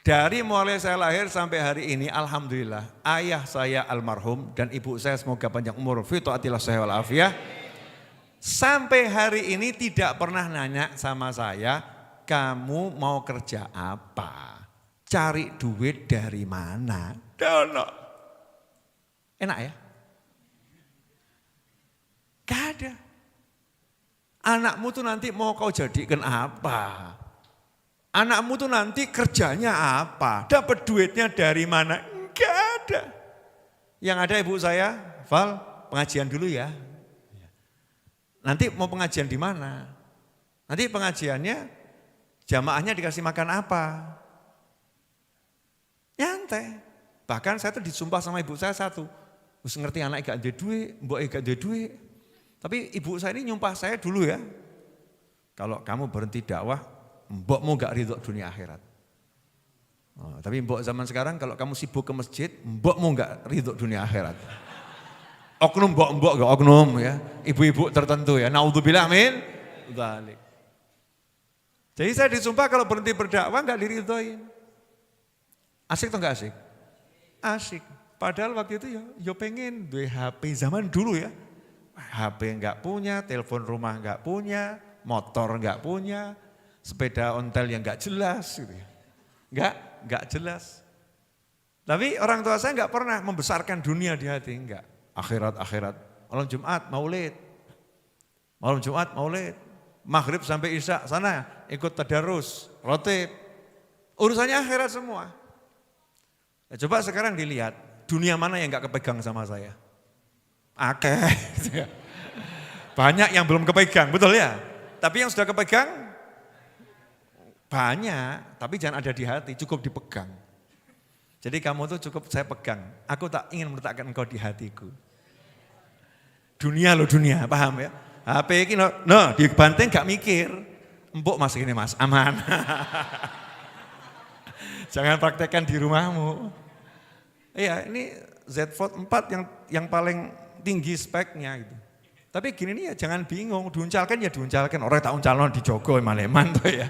Speaker 1: Dari mulai saya lahir sampai hari ini, alhamdulillah, ayah saya almarhum dan ibu saya semoga panjang umur, fi taatillah wal afiyah. Sampai hari ini tidak pernah nanya sama saya, kamu mau kerja apa? Cari duit dari mana? Enak ya? Gak ada. Anakmu tuh nanti mau kau jadikan apa? Anakmu tuh nanti kerjanya apa? Dapat duitnya dari mana? Enggak ada. Yang ada ibu saya, Val, pengajian dulu ya. Nanti mau pengajian di mana? Nanti pengajiannya jamaahnya dikasih makan apa? Nyantai. Bahkan saya tuh disumpah sama ibu saya satu. Wis ngerti anak gak ada duit, mbok gak ada duit. Tapi ibu saya ini nyumpah saya dulu ya. Kalau kamu berhenti dakwah, mbokmu gak ridho dunia akhirat. Oh, tapi mbok zaman sekarang kalau kamu sibuk ke masjid, mbokmu gak ridho dunia akhirat. Oknum mbok gak oknum ya. Ibu-ibu tertentu ya. Naudzubillah min dzalik. Jadi saya disumpah kalau berhenti berdakwah gak diridhoin. Asik atau gak asik? Asik. Padahal waktu itu ya pengen duwe HP zaman dulu ya. HP enggak punya, telepon rumah enggak punya, motor enggak punya, sepeda ontel yang enggak jelas gitu ya. Enggak jelas. Tapi orang tua saya enggak pernah membesarkan dunia di hati, enggak. Akhirat. Malam Jumat maulid. Maghrib sampai Isya sana ikut tadarus, rotib. Urusannya akhirat semua. Nah, coba sekarang dilihat, dunia mana yang gak kepegang sama saya? Akeh. Banyak yang belum kepegang, betul ya? Tapi yang sudah kepegang, banyak. Tapi jangan ada di hati, cukup dipegang. Jadi kamu tuh cukup saya pegang. Aku tak ingin meletakkan engkau di hatiku. Dunia loh dunia, paham ya? HP ini dibanting gak mikir. Empuk mas ini mas, aman. Jangan praktekkan di rumahmu. Iya, ini Z Fold 4 yang paling tinggi speknya gitu. Tapi gini nih ya jangan bingung, diuncalkan ya diuncalkan. Orang tak uncalon di Jogo maleman tuh ya.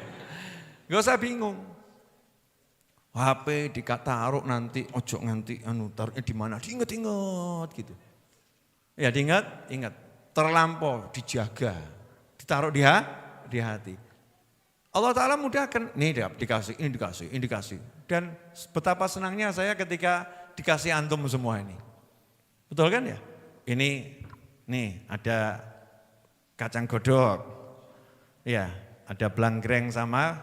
Speaker 1: Gak usah bingung. HP dikataruh nanti, ojo nganti taruhnya di mana? Diinget-inget gitu. Ya diingat. Terlampau dijaga, ditaruh di hati. Allah Ta'ala mudahkan, ini dikasih. Dan betapa senangnya saya ketika dikasih antum semua ini. Betul kan ya? Ini, nih ada kacang godok. Ya, ada blanggreng sama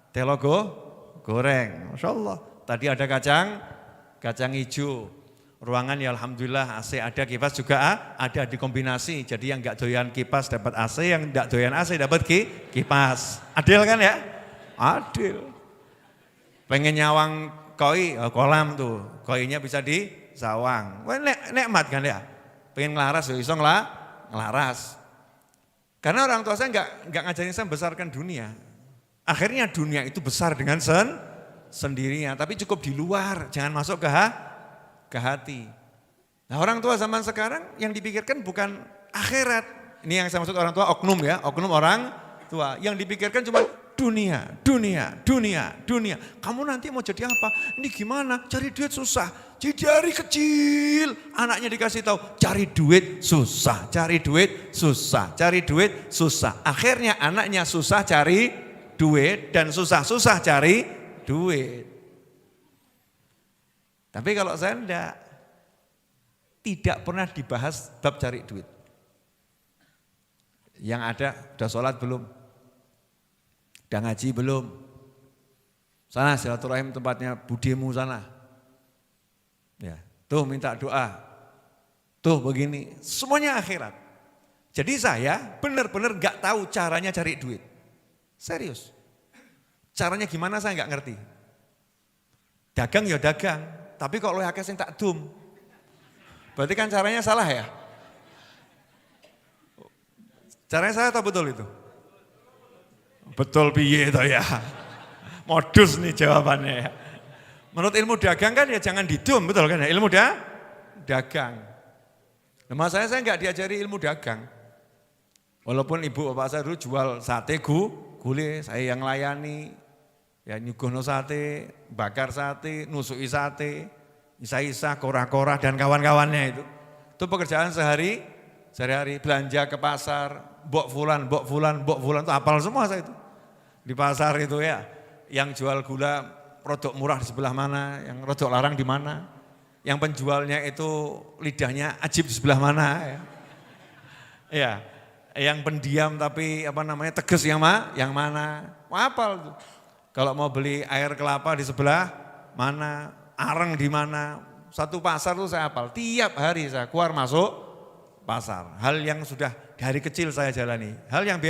Speaker 1: telogo goreng. Masya Allah. Tadi ada kacang hijau. Ruangan ya alhamdulillah AC ada, kipas juga ada dikombinasi. Jadi yang enggak doyan kipas dapat AC, yang enggak doyan AC dapat kipas. Adil kan ya? Adil. Pengen nyawang koi, kolam tuh. Koinya bisa disawang. Wah nikmat kan ya? Pengen ngelaras ya iso ngelaras. Karena orang tua saya enggak ngajarin saya membesarkan dunia. Akhirnya dunia itu besar dengan sendirinya, tapi cukup di luar, jangan masuk ke hati. Nah orang tua zaman sekarang yang dipikirkan bukan akhirat. Ini yang saya maksud orang tua oknum ya, oknum orang tua. Yang dipikirkan cuma dunia. Kamu nanti mau jadi apa? Ini gimana? Cari duit susah. Jadi dari kecil anaknya dikasih tahu cari duit susah. Akhirnya anaknya susah cari duit dan susah cari duit. Tapi kalau saya tidak pernah dibahas bab cari duit. Yang ada, udah sholat belum? Udah ngaji belum? Sana silaturahim tempatnya budimu sana. Ya, tuh minta doa. Tuh begini, semuanya akhirat. Jadi saya benar-benar gak tahu caranya cari duit. Serius. Caranya gimana saya gak ngerti. Dagang ya dagang. Tapi kok lo akeh sing tak dum. Berarti kan caranya salah ya? Caranya salah atau betul itu? Betul piye itu ya? Modus nih jawabannya ya. Menurut ilmu dagang kan ya jangan didum, betul kan ya? Ilmu dagang. Nah, saya enggak diajari ilmu dagang. Walaupun ibu bapak saya dulu jual sate gulai, saya yang layani. Ya nyuguhno sate, bakar sate, nusui sate, isa-isa, korah-korah dan kawan-kawannya itu. Itu pekerjaan sehari-hari, belanja ke pasar, mbok fulan itu hafal semua saya itu. Di pasar itu ya, yang jual gula produk murah di sebelah mana, yang produk larang di mana, yang penjualnya itu lidahnya ajib di sebelah mana ya. Ya, yang pendiam tapi tegas yang mana, hafal tuh. Kalau mau beli air kelapa di sebelah mana, areng di mana, satu pasar tuh saya hafal. Tiap hari saya keluar masuk pasar. Hal yang sudah dari kecil saya jalani, hal yang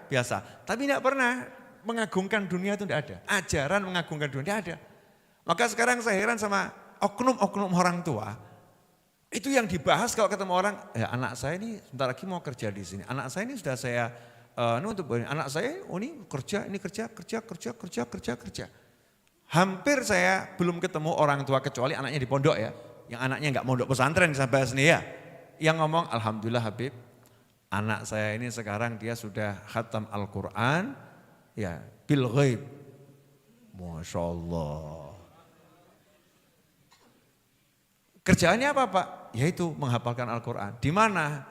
Speaker 1: biasa. Tapi tidak pernah mengagungkan dunia itu tidak ada. Ajaran mengagungkan dunia tidak ada. Maka sekarang saya heran sama oknum-oknum orang tua. Itu yang dibahas kalau ketemu orang, ya anak saya ini sebentar lagi mau kerja di sini. Anak saya ini sudah saya anak saya ini kerja. Hampir saya belum ketemu orang tua kecuali anaknya di pondok ya. Yang anaknya enggak mondok pesantren sampai sini ya. Yang ngomong alhamdulillah Habib, anak saya ini sekarang dia sudah khatam Al-Quran ya bil ghaib. Masya Allah. Kerjaannya apa Pak? Yaitu menghafalkan Al-Quran. Di mana?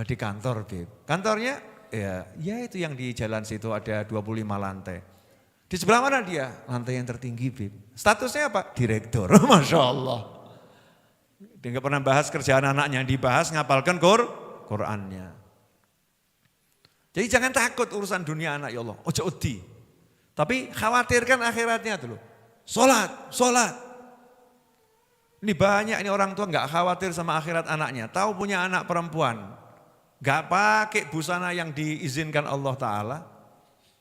Speaker 1: Di kantor Bib. Kantornya ya itu yang di jalan situ ada 25 lantai. Di sebelah mana dia? Lantai yang tertinggi Bib. Statusnya apa? Direktur. Masya Allah. Dia nggak pernah bahas kerjaan anaknya, dibahas ngapalkan Qurannya. Jadi jangan takut urusan dunia anak ya Allah. Ojo udi. Tapi khawatirkan akhiratnya dulu. Sholat. Ini banyak ini orang tua nggak khawatir sama akhirat anaknya. Tahu punya anak perempuan. Nggak pakai busana yang diizinkan Allah Ta'ala.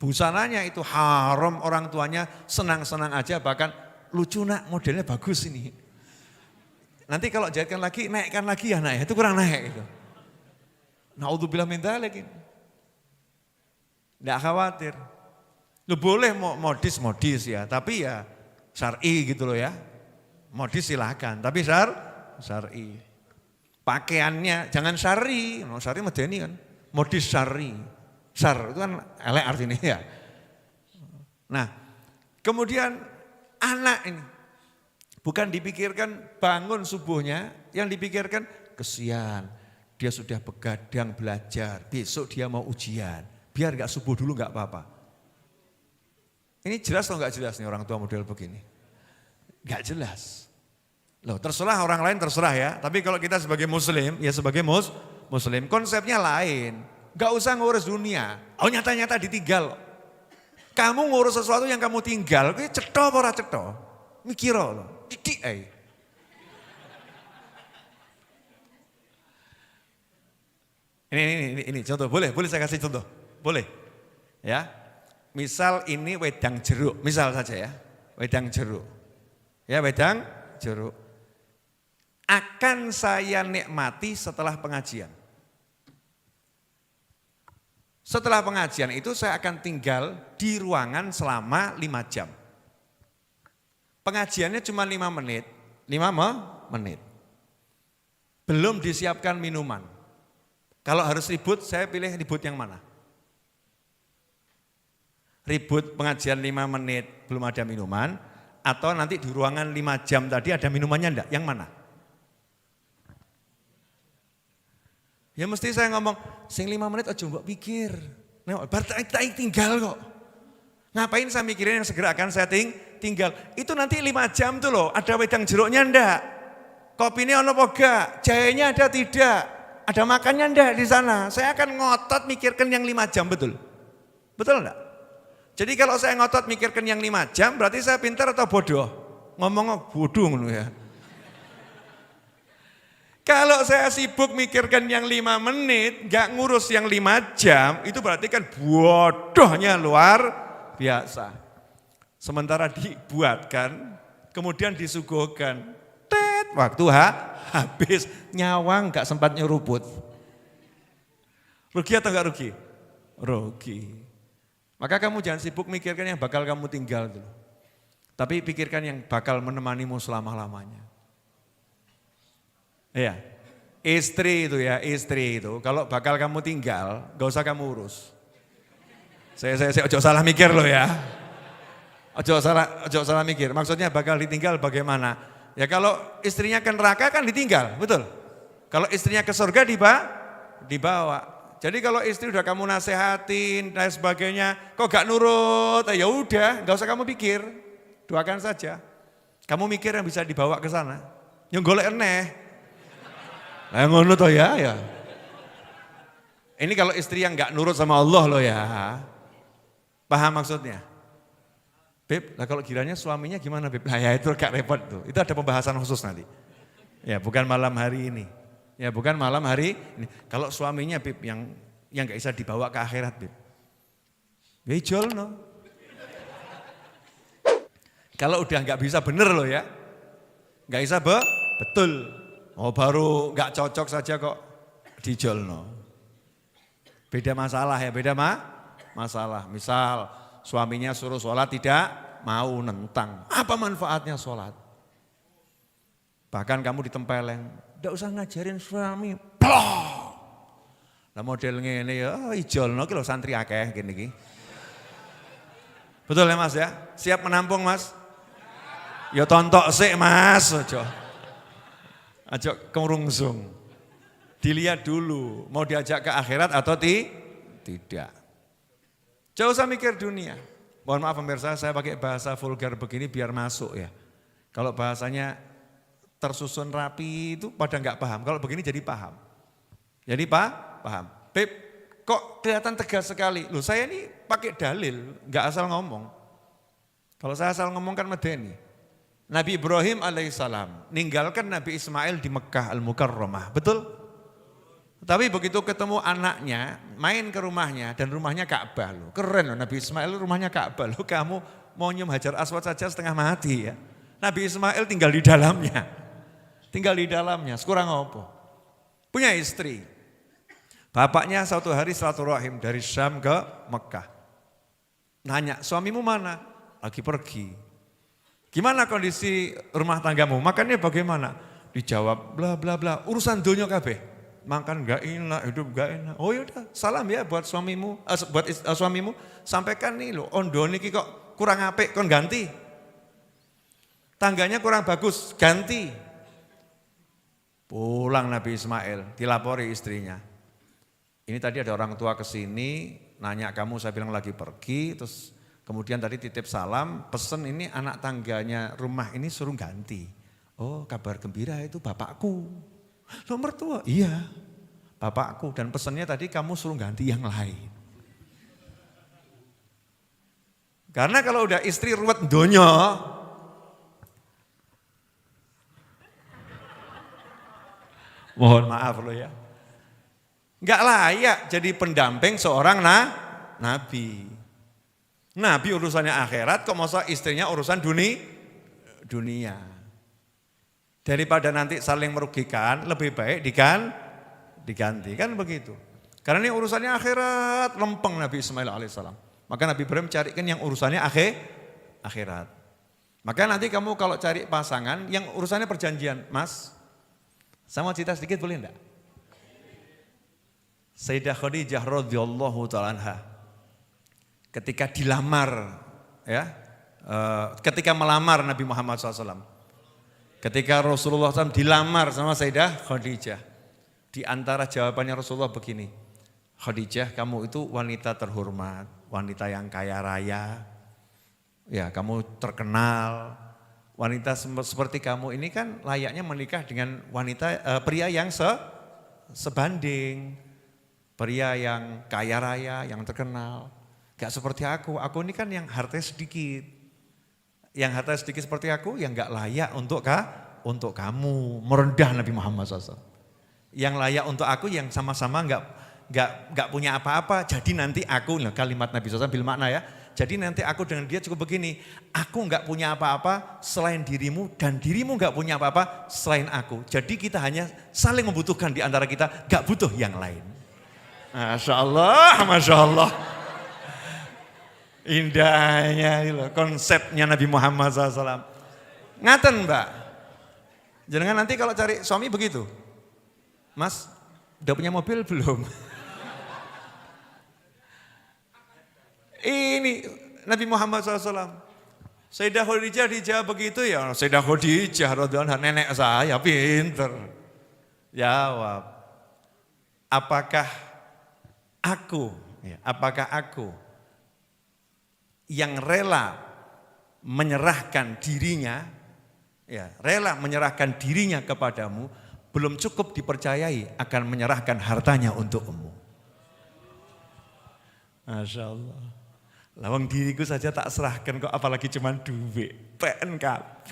Speaker 1: Busananya itu haram, orang tuanya senang-senang aja. Bahkan lucu nak modelnya bagus ini. Nanti kalau jahitkan lagi, naikkan lagi ya nak ya. Itu kurang naik itu. Na'udzubillah min dzalik. Nggak khawatir. Lu boleh modis ya. Tapi ya syar'i gitu loh ya. Modis silakan, tapi syar'i. Pakaiannya jangan syar'i, syar'i medeni kan. Modis syar'i. Syar itu kan elek artinya ya. Nah, kemudian anak ini bukan dipikirkan bangun subuhnya, yang dipikirkan kesian. Dia sudah begadang belajar, besok dia mau ujian. Biar gak subuh dulu gak apa-apa. Ini jelas atau gak jelas nih orang tua model begini? Gak jelas. Loh, terserah orang lain terserah ya. Tapi kalau kita sebagai muslim, ya sebagai muslim konsepnya lain. Gak usah ngurus dunia. Oh nyata-nyata ditinggal. Kamu ngurus sesuatu yang kamu tinggal, itu cetho apa ora cetho? Mikir loh, didik ae. Ini contoh, boleh saya kasih contoh? Boleh. Ya. Misal ini wedang jeruk, misal saja ya. Wedang jeruk. Ya, wedang jeruk. Akan saya nikmati setelah pengajian. Setelah pengajian itu saya akan tinggal di ruangan selama 5 jam. Pengajiannya cuma 5 menit. 5 menit. Belum disiapkan minuman. Kalau harus ribut, saya pilih ribut yang mana? Ribut pengajian 5 menit, belum ada minuman. Atau nanti di ruangan 5 jam tadi ada minumannya enggak? Yang mana? Ya mesti saya ngomong, sing 5 menit aja mbok pikir. Nah, bar tak tinggal kok. Ngapain saya mikirin yang segera akan saya tinggal. Itu nanti 5 jam tuh loh, ada wedang jeruknya enggak? Kopinya ono apa enggak? Jahenya ada tidak? Ada makannya enggak di sana? Saya akan ngotot mikirkan yang 5 jam betul. Betul enggak? Jadi kalau saya ngotot mikirkan yang 5 jam, berarti saya pintar atau bodoh? Ngomong bodoh ngono ya. Kalau saya sibuk mikirkan yang 5 menit, gak ngurus yang 5 jam, itu berarti kan bodohnya luar biasa. Sementara dibuatkan, kemudian disuguhkan, waktu habis, nyawang gak sempat nyeruput. Rugi atau gak rugi? Rugi. Maka kamu jangan sibuk mikirkan yang bakal kamu tinggal dulu. Tapi pikirkan yang bakal menemanimu selama-lamanya. Iya, istri itu kalau bakal kamu tinggal, gak usah kamu urus. Saya ojo salah mikir loh ya. Ojo salah mikir, maksudnya bakal ditinggal bagaimana? Ya kalau istrinya ke neraka kan ditinggal, betul. Kalau istrinya ke surga dibawa. Jadi kalau istri udah kamu nasehatin dan sebagainya, kok gak nurut, ya udah, gak usah kamu pikir, doakan saja. Kamu mikir yang bisa dibawa ke sana, yang golek eneh. Nah ngono toh ya. Ini kalau istri yang gak nurut sama Allah loh ya. Paham maksudnya? Beb, lah kalau kiranya suaminya gimana Beb? Nah ya itu agak repot tuh, itu ada pembahasan khusus nanti. Ya bukan malam hari ini. Ya bukan malam hari ini. Kalau suaminya Beb yang gak bisa dibawa ke akhirat Beb. Ijol no. Kalau udah gak bisa bener loh ya. Gak bisa betul. Oh baru gak cocok saja kok dijol no. Beda masalah ya, beda masalah. Misal suaminya suruh sholat tidak mau, nentang. Apa manfaatnya sholat? Bahkan kamu ditempeleng, tidak usah ngajarin suami. Plok! Lah model ngene ya, ijolno ki lho santri akeh gini iki. Betul ya Mas ya? Siap menampung Mas? Ya tontok sik Mas, aja kerungsung. Dilihat dulu, mau diajak ke akhirat atau tidak. Jauh usah mikir dunia. Mohon maaf pemirsa, saya pakai bahasa vulgar begini biar masuk ya. Kalau bahasanya tersusun rapi itu pada nggak paham. Kalau begini jadi paham. Jadi paham. Beb, kok kelihatan tegas sekali. Loh saya ini pakai dalil, nggak asal ngomong. Kalau saya asal ngomong kan medeni. Nabi Ibrahim alaihissalam ninggalkan Nabi Ismail di Mekah Al-Mukarramah. Betul? Tapi begitu ketemu anaknya, main ke rumahnya dan rumahnya Ka'bah loh. Keren loh Nabi Ismail rumahnya Ka'bah loh. Kamu mau nyium Hajar Aswad saja setengah mati ya. Nabi Ismail tinggal di dalamnya. Tinggal di dalamnya, sekurang apa. Punya istri. Bapaknya suatu hari silaturahim dari Syam ke Mekah. Nanya, suamimu mana? Lagi pergi. Gimana kondisi rumah tanggamu? Makannya bagaimana? Dijawab bla bla bla, urusan dunia kabeh. Makan gak enak, hidup gak enak. Oh yaudah, salam ya buat suamimu, suamimu. Sampaikan nih loh, ondo niki kok kurang apik, kon ganti. Tangganya kurang bagus, ganti. Pulang Nabi Ismail, dilapori istrinya. Ini tadi ada orang tua kesini, nanya kamu, saya bilang lagi pergi, terus kemudian tadi titip salam, pesen ini anak tangganya rumah ini suruh ganti. Oh kabar gembira itu bapakku. Loh mertua? Iya, bapakku dan pesannya tadi kamu suruh ganti yang lain. Karena kalau udah istri ruwet donya, mohon maaf loh ya, nggak layak jadi pendamping seorang nabi. Nabi urusannya akhirat, kok masa istrinya urusan dunia. Daripada nanti saling merugikan, lebih baik diganti, kan begitu. Karena ini urusannya akhirat, lempeng Nabi Ismail alaihissalam. Maka Nabi Ibrahim carikan yang urusannya akhirat. Maka nanti kamu kalau cari pasangan yang urusannya perjanjian, Mas, saya mau cerita sedikit boleh enggak? Sayyidah Khadijah radhiyallahu ta'ala anha ketika dilamar, ya, ketika melamar Nabi Muhammad SAW. Ketika Rasulullah SAW dilamar sama Sayyidah Khadijah, di antara jawabannya Rasulullah begini, Khadijah kamu itu wanita terhormat, wanita yang kaya raya, ya kamu terkenal, wanita seperti kamu ini kan layaknya menikah dengan wanita pria yang sebanding, pria yang kaya raya, yang terkenal, gak seperti aku ini kan yang hartanya sedikit. Yang harta sedikit seperti aku yang gak layak untuk kamu, merendah Nabi Muhammad SAW. Yang layak untuk aku yang sama-sama gak punya apa-apa. Jadi nanti aku, kalimat Nabi SAW bil makna ya. Jadi nanti aku dengan dia cukup begini. Aku gak punya apa-apa selain dirimu dan dirimu gak punya apa-apa selain aku. Jadi kita hanya saling membutuhkan di antara kita, gak butuh yang lain. Masya Allah, Masya Allah. Indahnya konsepnya Nabi Muhammad SAW. Ngaten Mbak. Jangan nanti kalau cari suami begitu. Mas, udah punya mobil belum? Ini Nabi Muhammad SAW. Sayyidah Khadijah dijawab begitu ya. Sayyidah Khadijah radhiyallahu anha, nenek saya pinter. Jawab. Apakah aku yang rela menyerahkan dirinya, ya rela menyerahkan dirinya kepadamu, belum cukup dipercayai akan menyerahkan hartanya untukmu. Masya Allah. Lawang diriku saja tak serahkan kok apalagi cuman duit. PNKB.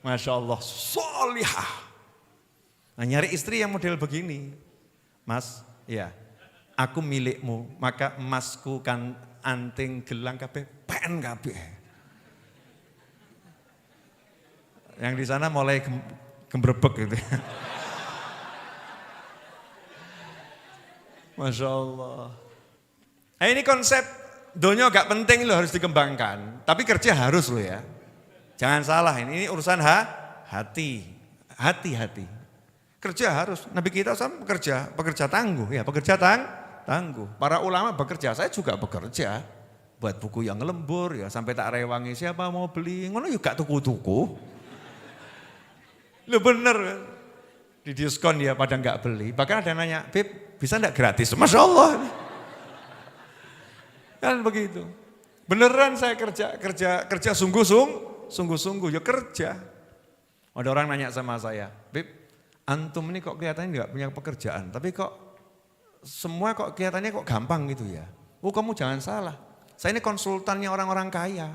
Speaker 1: Masya Allah, solihah. Nah, nyari istri yang model begini. Mas, ya, aku milikmu, maka emasku kan anting gelang kabeh PNKB. Yang di sana mulai gembrebek gitu. Masya Allah. Nah, ini konsep dunia gak penting loh, harus dikembangkan. Tapi kerja harus loh ya. Jangan salah, ini urusan hati. Hati-hati. Kerja harus. Nabi kita sama pekerja tangguh ya, pekerja tangguh. Para ulama bekerja, saya juga bekerja. Buat buku yang lembur ya, sampai tak rewangi siapa mau beli. Ngono yuk gak tuku-tuku. Lu bener, di diskon ya pada nggak beli. Bahkan ada yang nanya, Beb bisa nggak gratis? Masya Allah. Kan begitu. Beneran saya kerja sungguh-sungguh ya kerja. Ada orang nanya sama saya, Beb antum ini kok kelihatannya nggak punya pekerjaan, tapi kok semua kok kelihatannya kok gampang gitu ya. Oh kamu jangan salah, saya ini konsultannya orang-orang kaya.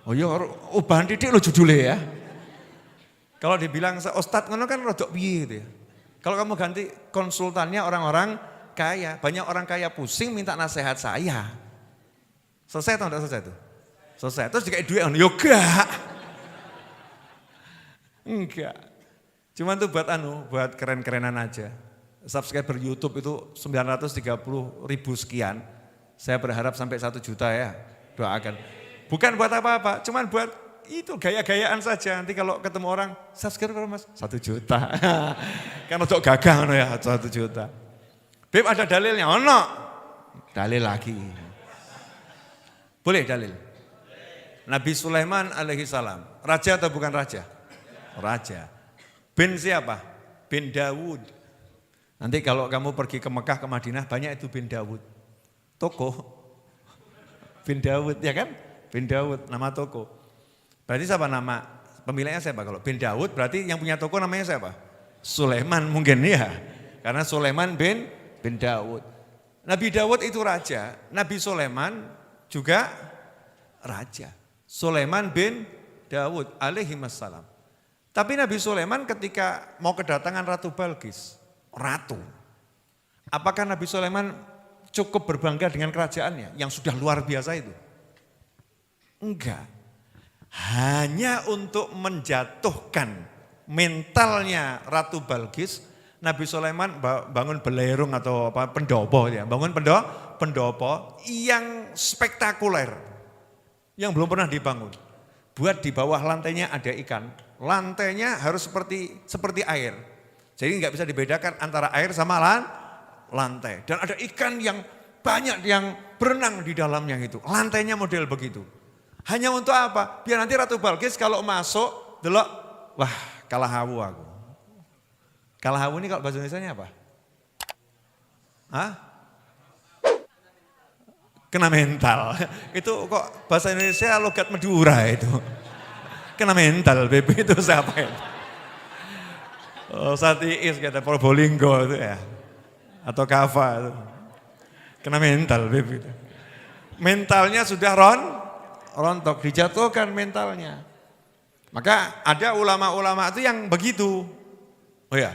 Speaker 1: Oh iya, ubahan didik lo judulnya ya. Kalau dibilang Ustadz ngono kan rodok piye gitu ya. Kalau kamu ganti konsultannya orang-orang kaya, banyak orang kaya pusing minta nasihat saya. Selesai atau enggak selesai itu? Selesai. Terus dikasih duit, yoga. Enggak. Cuman tuh buat keren-kerenan aja. Subscriber YouTube itu 930.000 sekian. Saya berharap sampai 1 juta ya, doakan. Bukan buat apa-apa, cuman buat itu gaya-gayaan saja. Nanti kalau ketemu orang, subscribe mas, 1 juta. Kan untuk gagah ya, 1 juta. Beb ada dalilnya, ono. Dalil lagi. Boleh dalil? Nabi Sulaiman alaihi salam, raja atau bukan raja? Raja. Bin siapa? Bin Dawud. Nanti kalau kamu pergi ke Mekah, ke Madinah, banyak itu bin Dawud. Toko. Bin Dawud, ya kan? Bin Dawud, nama toko. Berarti siapa nama pemiliknya siapa? Kalau bin Dawud berarti yang punya toko namanya siapa? Sulaiman mungkin ya. Karena Sulaiman bin Dawud. Nabi Dawud itu raja, Nabi Sulaiman juga raja. Sulaiman bin Dawud alaihi wassalam. Tapi Nabi Sulaiman ketika mau kedatangan Ratu Balqis, ratu. Apakah Nabi Sulaiman cukup berbangga dengan kerajaannya yang sudah luar biasa itu? Enggak. Hanya untuk menjatuhkan mentalnya Ratu Balqis, Nabi Sulaiman bangun belerung atau apa pendopo ya, bangun pendopo yang spektakuler, yang belum pernah dibangun. Buat di bawah lantainya ada ikan, lantainya harus seperti air, jadi nggak bisa dibedakan antara air sama lantai. Dan ada ikan yang banyak yang berenang di dalamnya itu, lantainya model begitu. Hanya untuk apa? Biar nanti Ratu Balqis kalau masuk, delok, wah kalah hawu aku. Kalah hawu ini kalau bahasa Indonesianya apa? Hah? Kena mental. Itu kok bahasa Indonesia logat Madura itu. Kena mental, Bebe itu siapa itu? Oh, Satiis kata Probolinggo itu ya. Atau Kava itu. Kena mental, Bebe itu. Mentalnya sudah rontok, dijatuhkan mentalnya. Maka ada ulama-ulama itu yang begitu. Oh ya,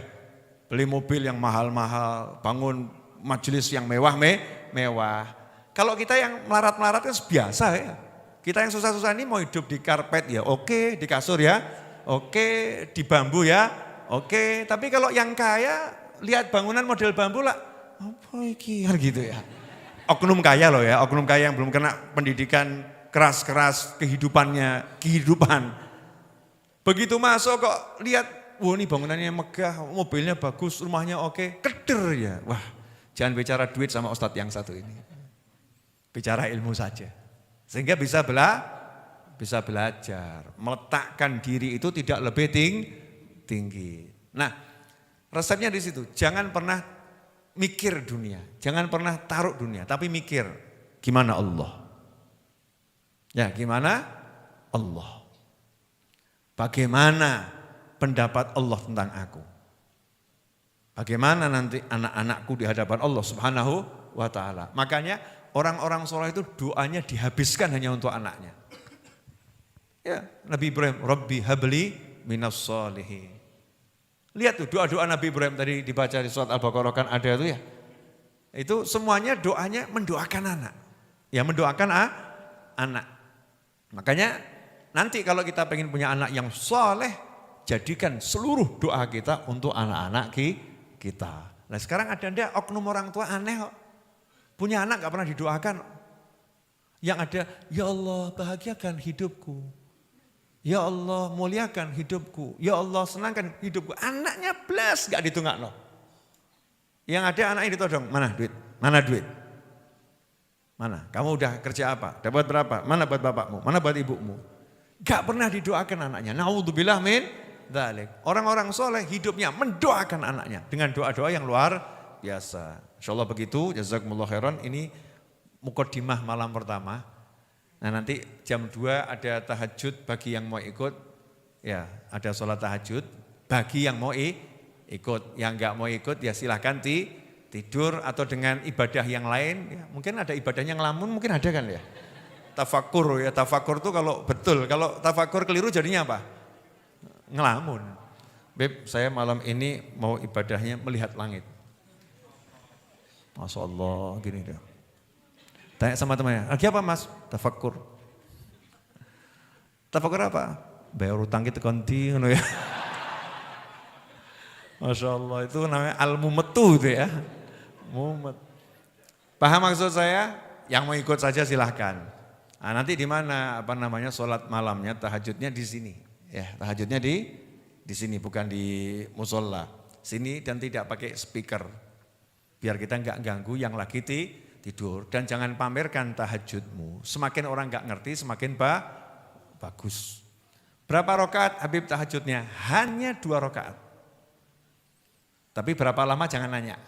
Speaker 1: beli mobil yang mahal-mahal, bangun majelis yang mewah. Kalau kita yang melarat-melarat kan biasa ya. Kita yang susah-susah ini mau hidup di karpet ya oke, di kasur ya oke, di bambu ya oke. Tapi kalau yang kaya lihat bangunan model bambu lah, apa iki gitu ya. Oknum kaya loh ya, oknum kaya yang belum kena pendidikan keras-keras kehidupan. Begitu masuk kok lihat, wah ini bangunannya megah, mobilnya bagus, rumahnya oke, keder ya. Wah, jangan bicara duit sama ustadz yang satu ini. Bicara ilmu saja. Sehingga bisa belajar. Meletakkan diri itu tidak lebih tinggi. Nah, resepnya di situ. Jangan pernah mikir dunia, jangan pernah taruh dunia, tapi mikir gimana Allah. Ya, gimana Allah? Bagaimana pendapat Allah tentang aku? Bagaimana nanti anak-anakku di hadapan Allah Subhanahu wa ta'ala? Makanya orang-orang soleh itu doanya dihabiskan hanya untuk anaknya. Ya, Nabi Ibrahim, Rabbi habli minas solihin. Lihat tuh doa-doa Nabi Ibrahim tadi dibaca di surat Al-Baqarah kan ada itu ya. Itu semuanya doanya mendoakan anak. Ya mendoakan anak. Makanya nanti kalau kita pengen punya anak yang soleh, jadikan seluruh doa kita untuk anak-anak kita. Nah sekarang ada ndak oknum orang tua aneh kok. Punya anak gak pernah didoakan. Yang ada, ya Allah bahagiakan hidupku. Ya Allah muliakan hidupku. Ya Allah senangkan hidupku. Anaknya blas gak ditunggak no. Yang ada anaknya ditodong, mana duit? Mana duit? Mana? Kamu udah kerja apa? Dapat berapa? Mana buat bapakmu? Mana buat ibumu? Gak pernah didoakan anaknya. Naudzubillah min dzalik. Orang-orang soleh hidupnya mendoakan anaknya dengan doa-doa yang luar biasa. Insyaallah begitu. Jazakumullah khairan. Ini mukaddimah malam pertama. Nah nanti jam 2 ada tahajud bagi yang mau ikut. Ya ada sholat tahajud bagi yang mau ikut. Yang enggak mau ikut ya silahkan tidur atau dengan ibadah yang lain. Ya, mungkin ada ibadahnya ngelamun mungkin ada kan ya. Tafakur ya, tafakur tuh kalau betul. Kalau tafakur keliru jadinya apa? Ngelamun. Beb saya malam ini mau ibadahnya melihat langit. Masya Allah gini dia. Tanya sama temannya, lagi apa mas? Tafakur. Tafakur apa? Bayar utang kita konti. Ya. Masya Allah itu namanya al-mumetu itu ya. Mumet. Paham maksud saya? Yang mau ikut saja silahkan. Nah, nanti di mana sholat malamnya, tahajudnya di sini. Ya, tahajudnya di sini bukan di musola. Sini dan tidak pakai speaker. Biar kita enggak ganggu yang lagi tidur. Dan jangan pamerkan tahajudmu. Semakin orang enggak ngerti semakin bagus. Berapa rakaat Habib tahajudnya? Hanya 2 rakaat. Tapi berapa lama jangan nanya.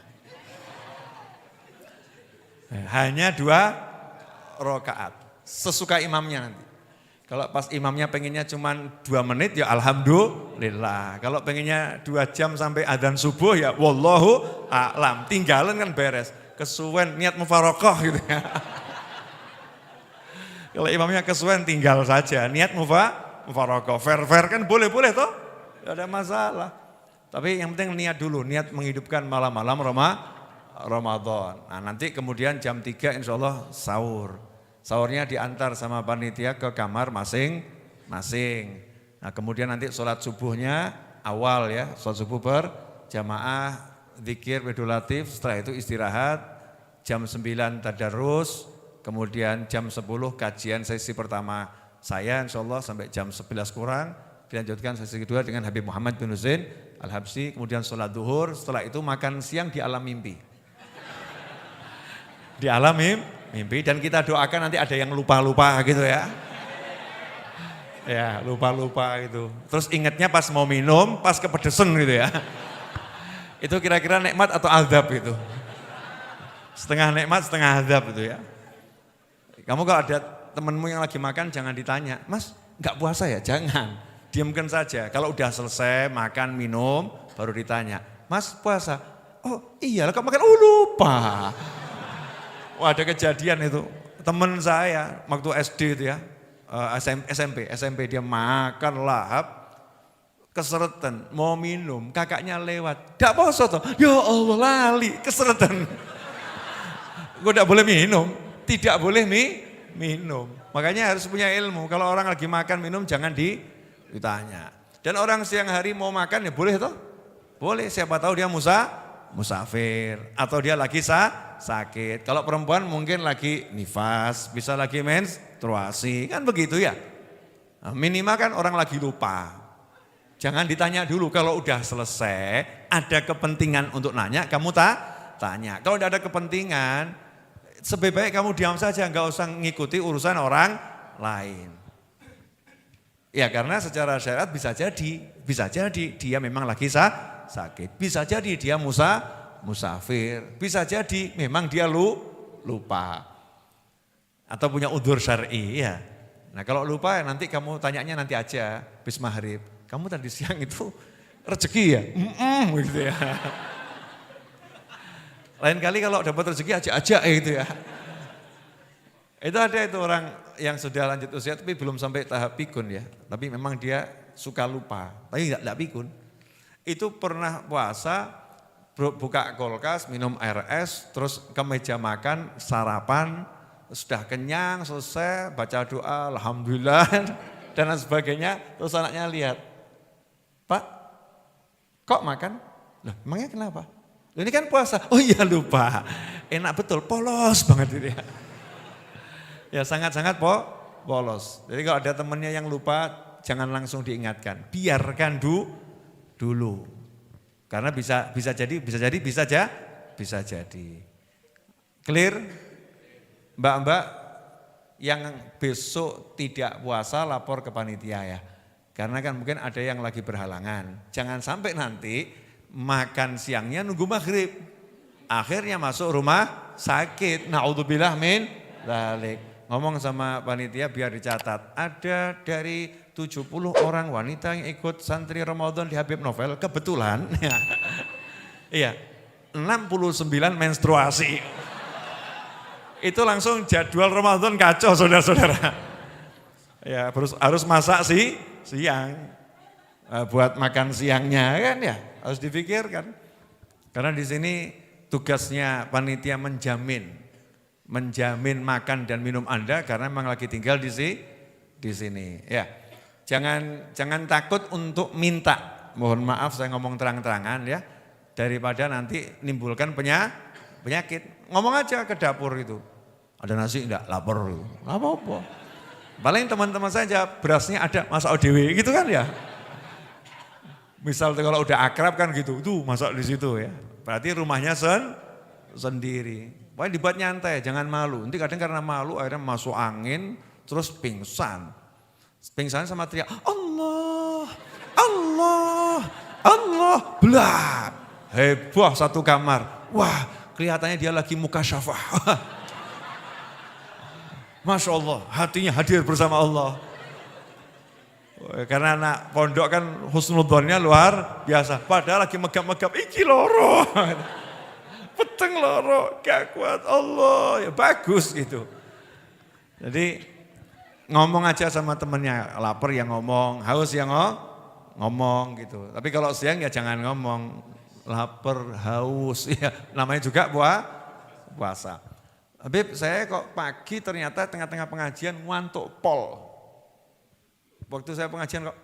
Speaker 1: Hanya 2 rakaat. Sesuka imamnya nanti. Kalau pas imamnya pengennya cuma 2 menit ya alhamdulillah. Kalau pengennya 2 jam sampai adzan subuh ya wallahu a'lam. Tinggalan kan beres. Kesuwen niat mufarokoh gitu ya. Kalau imamnya kesuwen tinggal saja. Niat mufarokoh. Fair kan boleh-boleh toh. Tidak ada masalah. Tapi yang penting niat dulu. Niat menghidupkan malam-malam Ramadan. Nah nanti kemudian jam 3 insya Allah sahur. Sahurnya diantar sama panitia ke kamar masing-masing. Nah kemudian nanti sholat subuhnya awal ya. Sholat subuh berjamaah. Zikir, bedulatif, setelah itu istirahat, jam 9 tadarus, kemudian jam 10 kajian sesi pertama saya insya Allah sampai jam 11 kurang, dilanjutkan sesi kedua dengan Habib Muhammad bin Husain Al-Habsyi, kemudian sholat duhur, setelah itu makan siang di alam mimpi. Di alam mimpi dan kita doakan nanti ada yang lupa-lupa gitu ya. Ya lupa-lupa gitu, terus ingatnya pas mau minum, pas kepedesan gitu ya. Itu kira-kira nikmat atau azab itu? Setengah nikmat, setengah azab itu ya. Kamu kalau ada temenmu yang lagi makan jangan ditanya, mas enggak puasa ya? Jangan, diamkan saja. Kalau udah selesai makan, minum, baru ditanya, mas puasa? Oh iya, kok makan? Oh lupa. Wah ada kejadian itu, temen saya waktu SD itu ya, SMP dia makan lahap. Keseretan, mau minum, kakaknya lewat. Tidak poso toh, ya Allah lali, keseretan. Gue tidak boleh minum, tidak boleh minum. Makanya harus punya ilmu, kalau orang lagi makan minum jangan ditanya. Dan orang siang hari mau makan ya boleh toh? Boleh, siapa tahu dia musafir. Atau dia lagi sakit. Kalau perempuan mungkin lagi nifas, bisa lagi menstruasi, kan begitu ya. Nah, minimal kan orang lagi lupa. Jangan ditanya dulu, kalau udah selesai, ada kepentingan untuk nanya, kamu tanya. Kalau tidak ada kepentingan, sebaik-baik kamu diam saja, enggak usah ngikuti urusan orang lain. Ya karena secara syariat bisa jadi dia memang lagi sakit, bisa jadi dia musafir, bisa jadi memang dia lupa. Atau punya udzur syar'i ya. Nah kalau lupa nanti kamu tanyanya nanti aja, bis maghrib. Kamu tadi siang itu rezeki ya? Gitu ya. Lain kali kalau dapat rezeki ajak-ajak gitu ya. Itu ada itu orang yang sudah lanjut usia tapi belum sampai tahap pikun ya. Tapi memang dia suka lupa, tapi enggak pikun. Itu pernah puasa, buka kulkas, minum air es, terus ke meja makan, sarapan, sudah kenyang, selesai, baca doa, alhamdulillah, dan lain sebagainya. Terus anaknya lihat, Pak, kok makan? Loh, emangnya kenapa? Loh, ini kan puasa. Oh iya lupa, enak betul, polos banget ini ya. Ya sangat-sangat polos. Jadi kalau ada temannya yang lupa, jangan langsung diingatkan. Biarkan dulu. Karena bisa jadi. Clear? Mbak-mbak yang besok tidak puasa lapor ke panitia ya. Karena kan mungkin ada yang lagi berhalangan. Jangan sampai nanti makan siangnya nunggu maghrib. Akhirnya masuk rumah sakit. Na'udzubillah min dzalik. Ngomong sama panitia biar dicatat, ada dari 70 orang wanita yang ikut santri Ramadan di Habib Novel, kebetulan ya, iya 69 menstruasi. Itu langsung jadwal Ramadan kacau saudara-saudara. Ya harus masak siang, buat makan siangnya kan ya, harus dipikirkan. Karena di sini tugasnya panitia menjamin makan dan minum Anda karena memang lagi tinggal di sini. Ya, jangan takut untuk minta. Mohon maaf saya ngomong terang-terangan ya, daripada nanti nimbulkan penyakit. Ngomong aja ke dapur itu. Ada nasi enggak? Lapar. Enggak apa-apa. Paling teman-teman saja berasnya ada, masak ODW gitu kan ya. Misal kalau udah akrab kan gitu, tuh masak di situ ya. Berarti rumahnya sendiri. Pokoknya dibuat nyantai, jangan malu. Nanti kadang karena malu akhirnya masuk angin, terus pingsan. Pingsan sama teriak, Allah, Allah, Allah, belah. Heboh satu kamar. Wah, kelihatannya dia lagi muka syafah. Masya Allah, hatinya hadir bersama Allah. Karena anak pondok kan husnudzonnya luar biasa. Padahal lagi megap-megap, iki loro. Peteng loro, gak kuat Allah, ya bagus gitu. Jadi ngomong aja sama temennya, lapar ya ngomong, haus ya ngomong gitu. Tapi kalau siang ya jangan ngomong, lapar, haus, ya namanya juga puasa. Habib saya kok pagi ternyata tengah-tengah pengajian ngantuk pol. Waktu saya pengajian kok,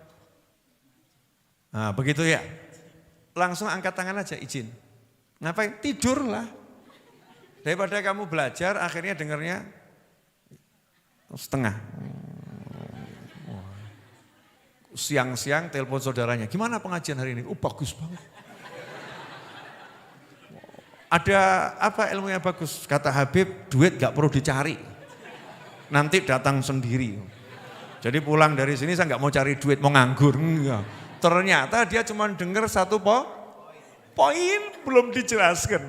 Speaker 1: nah begitu ya, langsung angkat tangan aja izin. Ngapain? Tidurlah. Daripada kamu belajar akhirnya dengarnya setengah. Siang-siang telepon saudaranya, gimana pengajian hari ini? Oh bagus banget. Ada apa ilmunya bagus? Kata Habib, duit gak perlu dicari. Nanti datang sendiri. Jadi pulang dari sini saya gak mau cari duit, mau nganggur. Enggak. Ternyata dia cuma dengar satu poin belum dijelaskan.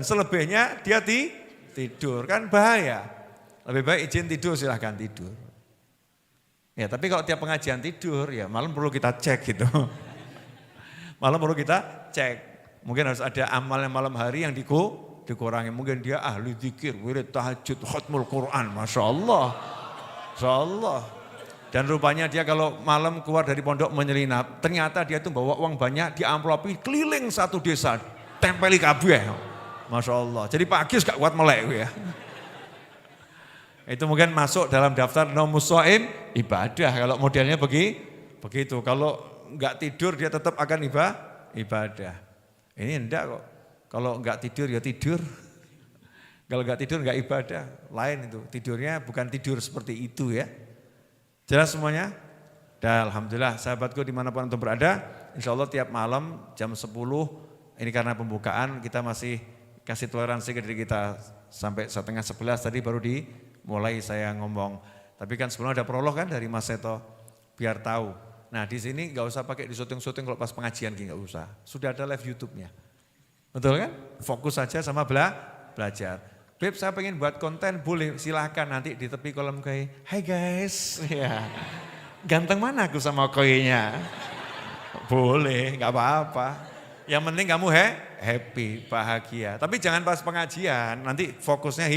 Speaker 1: Selebihnya dia tidur, kan bahaya. Lebih baik izin tidur silahkan tidur. Ya tapi kalau tiap pengajian tidur ya malam perlu kita cek gitu. Malam perlu kita cek. Mungkin harus ada amal yang malam hari yang dikurangi. Mungkin dia ahli zikir, wirid tahajud, khatmul Quran. Masya Allah. Masya Allah. Dan rupanya dia kalau malam keluar dari pondok menyelinap, ternyata dia tuh bawa uang banyak diamplopi keliling satu desa, tempeli kabeh. Masya Allah. Jadi pagi gak kuat melek ya. Itu mungkin masuk dalam daftar nomusoim ibadah. Kalau modelnya begitu. Kalau nggak tidur dia tetap akan ibadah. Ini enggak kok. Kalau nggak tidur ya tidur. Kalau nggak tidur nggak ibadah. Lain itu. Tidurnya bukan tidur seperti itu ya. Jelas semuanya? Dan alhamdulillah sahabatku dimanapun untuk berada, insya Allah tiap malam jam 10, ini karena pembukaan kita masih kasih toleransi ke diri kita sampai 10:30 tadi baru dimulai saya ngomong. Tapi kan sebelumnya ada prolog kan dari Mas Seto, biar tahu. Nah di sini nggak usah pakai disuting-suting kalau pas pengajian nggak usah. Sudah ada live YouTube-nya. Betul kan? Fokus saja sama belajar. Beb saya pengen buat konten, boleh silahkan nanti di tepi kolom koi. Hai guys, ya ganteng mana aku sama koinya? Boleh, nggak apa-apa. Yang penting kamu happy, bahagia. Tapi jangan pas pengajian, nanti fokusnya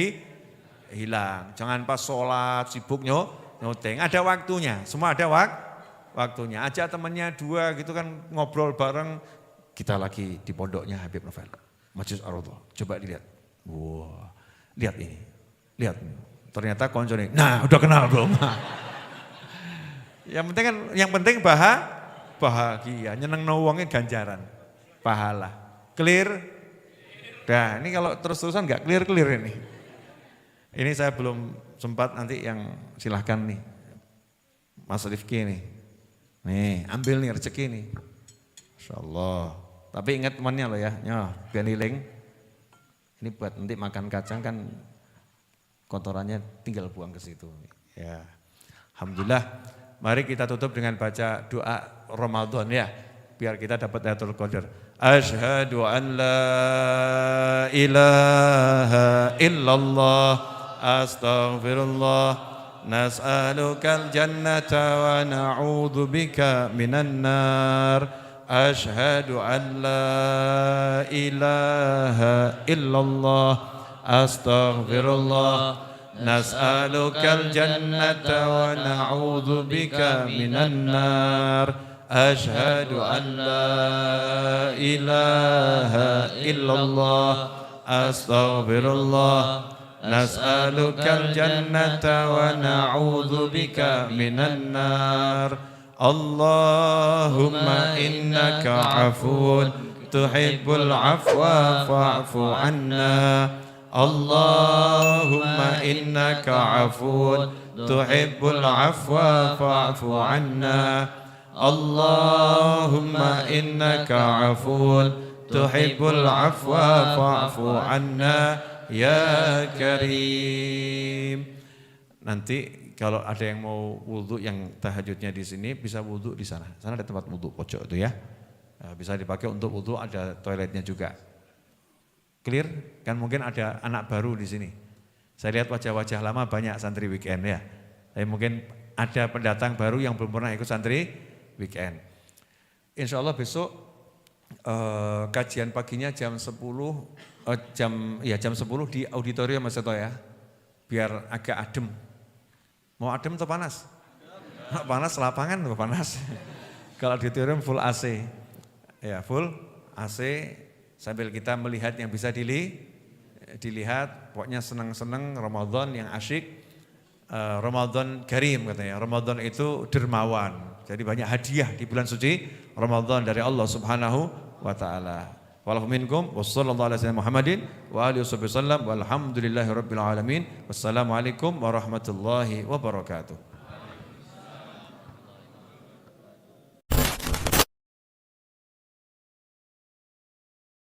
Speaker 1: hilang. Jangan pas sholat sibuk nyoteng. Ada waktunya, semua ada waktunya. Ajak temannya 2 gitu kan ngobrol bareng. Kita lagi di pondoknya Habib Novel, Masjid Ar-Raudhah. Coba dilihat. Wah, lihat ini. Lihat. Ternyata koncone. Nah, udah kenal belum? yang penting bahagia, nyeneng wonge ganjaran, pahala. Clear? Nah, ini kalau terus-terusan enggak clear ini. Ini saya belum sempat, nanti yang silahkan nih. Mas Rifki nih. Nih, ambil nih rezeki nih. Insyaallah. Tapi ingat temannya loh ya, biar niling. Ini buat nanti makan kacang kan kotorannya tinggal buang ke situ. Ya. Alhamdulillah. Mari kita tutup dengan baca doa Ramadan ya, biar kita dapat Lailatul Qadar. Asyhadu an la ilaha illallah, astaghfirullah, nas'alukal jannata wa na'udzu bika minan nar. Asyhadu an la ilaha illallah, astaghfirullah, nas'alukal jannata wa na'udzu bika minan nar. Asyhadu an la ilaha illallah, astaghfirullah, nas'alukal jannata wa na'udzu bika minan nar. Allahumma innaka afuwun tuhibbul afwa fa'fu anna. Allahumma innaka afuwun tuhibbul afwa fa'fu anna. Allahumma innaka afuwun tuhibbul afwa fa'fu anna ya karim. Nanti kalau ada yang mau wudhu yang tahajudnya di sini bisa wudhu di sana. Sana ada tempat wudhu pojok itu ya. Bisa dipakai untuk wudhu, ada toiletnya juga. Clear? Kan mungkin ada anak baru di sini. Saya lihat wajah-wajah lama banyak santri weekend ya. Tapi mungkin ada pendatang baru yang belum pernah ikut santri weekend. Insya Allah besok kajian paginya jam 10 jam 10 di auditorium Mas Seto ya. Biar agak adem. Mau adem atau panas? Panas lapangan atau panas? Kalau auditorium full AC. Ya, full AC sambil kita melihat yang bisa dilihat. Pokoknya senang-senang Ramadan yang asyik. Ramadan karim katanya. Ramadan itu dermawan. Jadi banyak hadiah di bulan suci Ramadan dari Allah Subhanahu wa taala. Wa'alaikum minkum wassallallahu ala sayyidina Muhammadin wa alihi wasallam walhamdulillahi rabbil alamin. Wassalamualaikum warahmatullahi wabarakatuh.